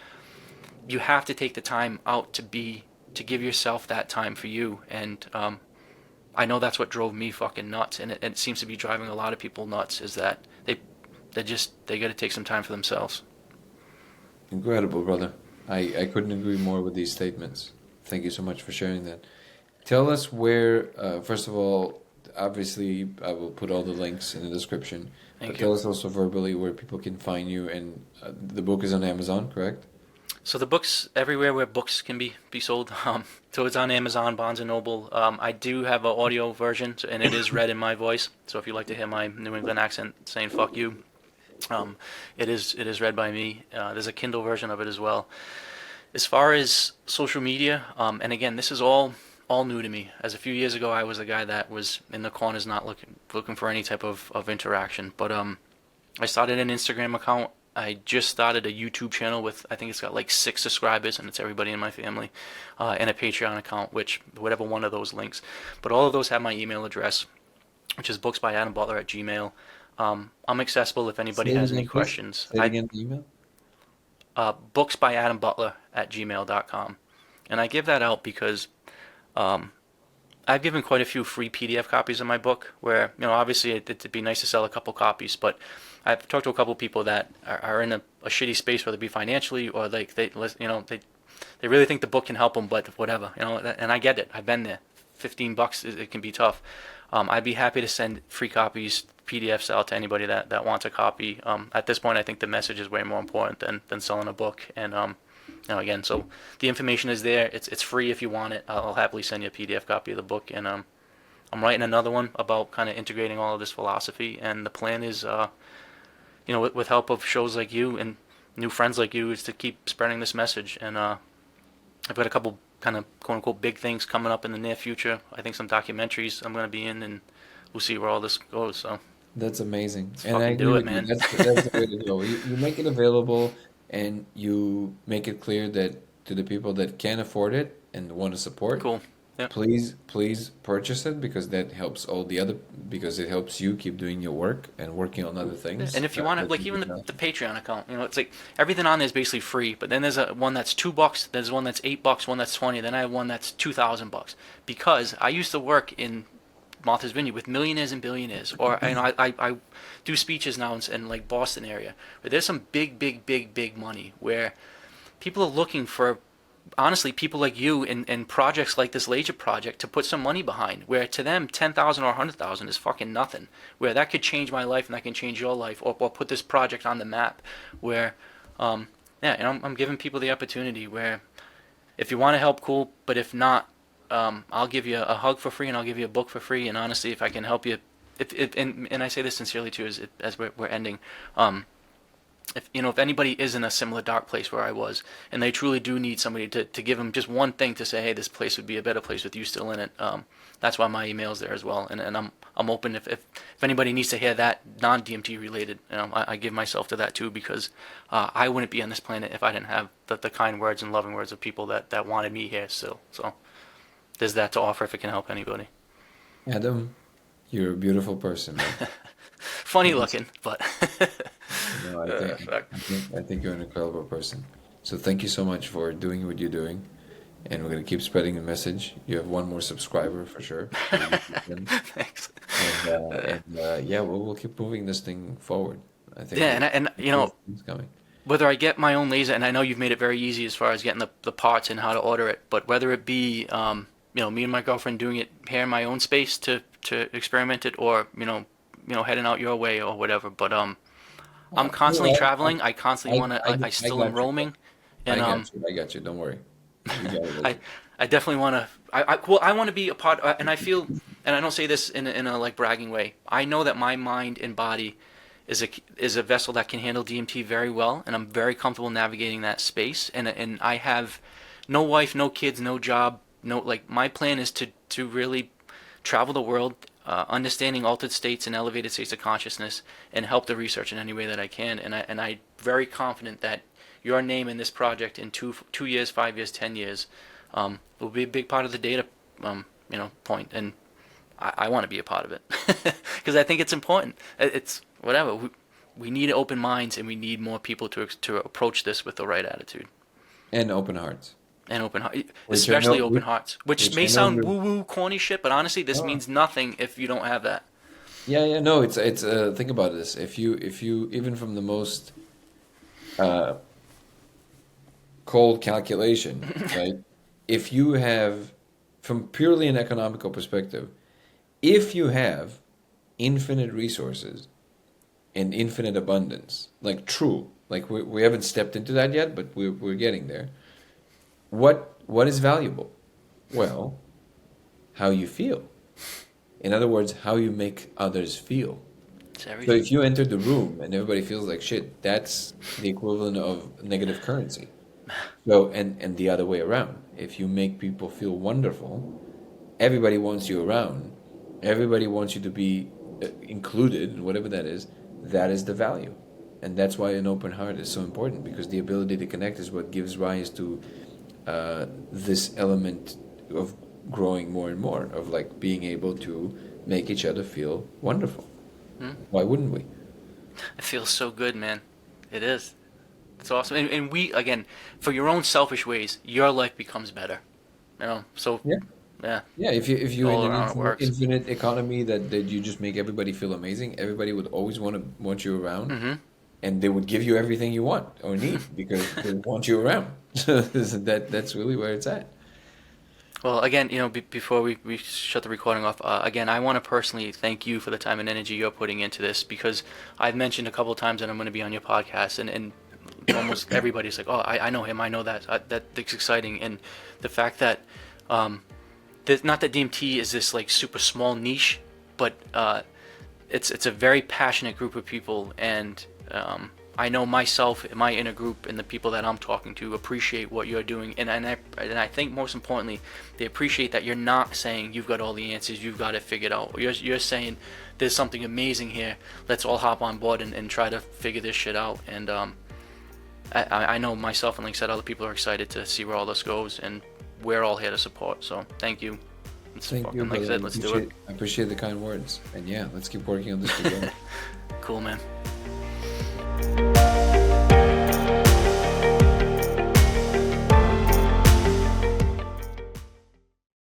you have to take the time out to give yourself that time for you. And I know that's what drove me fucking nuts, and it seems to be driving a lot of people nuts, is that they got to take some time for themselves. Incredible, brother. I couldn't agree more with these statements. Thank you so much for sharing that. Tell us where, first of all, obviously, I will put all the links in the description. Thank But you. tell us also verbally where people can find you. And the book is on Amazon, correct? So the book's everywhere where books can be sold. So it's on Amazon, Barnes and Noble. I do have an audio version, and it is read in my voice. So if you like to hear my New England accent saying "fuck you," it is read by me. There's a Kindle version of it as well. As far as social media, and again, this is all new to me. As a few years ago, I was a guy that was in the corners, not looking for any type of interaction. But I started an Instagram account. I just started a YouTube channel with, I think it's got like 6 subscribers, and it's everybody in my family, and a Patreon account, which whatever one of those links. But all of those have my email address, which is booksbyadambutler@gmail. I'm accessible if anybody Say it has any again, please. questions. Say it again, the email. Booksbyadambutler@gmail.com. And I give that out because I've given quite a few free PDF copies of my book where, obviously it'd be nice to sell a couple copies, but I've talked to a couple people that are in a shitty space, whether it be financially or like they really think the book can help them, but whatever, and I get it. I've been there. $15, it can be tough. I'd be happy to send free copies, PDFs out to anybody that wants a copy. At this point, I think the message is way more important than selling a book. And again, so the information is there. It's free if you want it. I'll happily send you a PDF copy of the book. And I'm writing another one about kind of integrating all of this philosophy. And the plan is, with help of shows like you and new friends like you, is to keep spreading this message. And I've got a couple kind of quote unquote big things coming up in the near future. I think some documentaries I'm going to be in, and we'll see where all this goes. So That's amazing. let's And I fucking agree do it, with you. man. That's the way to go. You make it available and you make it clear that to the people that can afford it and want to support, Cool. Yep. please purchase it because that helps all the other, because it helps you keep doing your work and working on other things And if you want to, that like you even do now. the Patreon account, it's like everything on there is basically free. But then there's one that's $2, there's one that's $8, one that's 20. Then I have one that's $2,000 because I used to work in Martha's Vineyard with millionaires and billionaires, or I do speeches now in like Boston area, where there's some big money where people are looking for, honestly, people like you and projects like this Laser project to put some money behind, where to them 10,000 or 100,000 is fucking nothing, where that could change my life and that can change your life, or put this project on the map, where Yeah, and I'm giving people the opportunity where if you want to help, cool, but if not, I'll give you a hug for free and I'll give you a book for free. And honestly, if I can help you, if and I say this sincerely too, as we're ending, if anybody is in a similar dark place where I was, and they truly do need somebody to give them just one thing to say, hey, this place would be a better place with you still in it. That's why my email's there as well, and I'm open if anybody needs to hear that non-DMT related. I give myself to that too because I wouldn't be on this planet if I didn't have the kind words and loving words of people that wanted me here still. So there's that to offer if it can help anybody. Adam, you're a beautiful person, man. Funny looking, but No, I think you're an incredible person. So thank you so much for doing what you're doing, and we're gonna keep spreading the message. You have one more subscriber for sure. thanks. And yeah, we'll keep moving this thing forward. I think Yeah, and it's coming. whether I get my own laser, and I know you've made it very easy as far as getting the parts and how to order it, but whether it be me and my girlfriend doing it here in my own space to experiment it, or heading out your way or whatever. But I'm constantly traveling. I constantly want to. I still am got you. roaming, I and got you. I got you. Don't worry. You got it. I definitely want to. I want to be a part. And I feel, and I don't say this in a like bragging way. I know that my mind and body is a vessel that can handle DMT very well, and I'm very comfortable navigating that space. And I have no wife, no kids, no job, no like. My plan is to really travel the world, understanding altered states and elevated states of consciousness, and help the research in any way that I can. And I'm very confident that your name in this project in 2 years, 5 years, 10 years, will be a big part of the data, point. And I want to be a part of it because I think it's important. It's whatever. We need open minds, and we need more people to approach this with the right attitude. And open hearts. And open heart, Which especially open hearts, which which may I know sound you're- woo-woo, corny shit, but honestly, this Oh. means nothing if you don't have that. Yeah, no, it's think about this. If you even from the most uh, cold calculation, right? If you have, from purely an economical perspective, if you have infinite resources and infinite abundance, like true, like we haven't stepped into that yet, but we're getting there. What is valuable? Well, how you feel. In other words, how you make others feel. It's So everything. if you enter the room and everybody feels like shit, that's the equivalent of negative currency. So and the other way around. If you make people feel wonderful, everybody wants you around. Everybody wants you to be included, whatever that is. That is the value. And that's why an open heart is so important, because the ability to connect is what gives rise to this element of growing more and more, of like being able to make each other feel wonderful. Why wouldn't we? It feels so good, man. It is. It's awesome. And we, again, for your own selfish ways, your life becomes better. So, Yeah. yeah. Yeah, if you All in around an it works. infinite economy that you just make everybody feel amazing, everybody would always want you around, and they would give you everything you want or need because they want you around. So that's really where it's at. Well, again, before we shut the recording off, again, I want to personally thank you for the time and energy you're putting into this, because I've mentioned a couple of times that I'm going to be on your podcast, and almost everybody's like, oh, I know him, I know that. That's exciting. And the fact that, not that DMT is this like super small niche, but it's a very passionate group of people, and I know myself, my inner group, and the people that I'm talking to appreciate what you're doing, and I think most importantly, they appreciate that you're not saying you've got all the answers, you've got it figured out. You're saying there's something amazing here. Let's all hop on board and try to figure this shit out. And I know myself and like I said, other people are excited to see where all this goes, and we're all here to support. So thank you. Thank you, Like I brother. said, let's do it. I appreciate the kind words, and yeah, let's keep working on this together. Cool, man.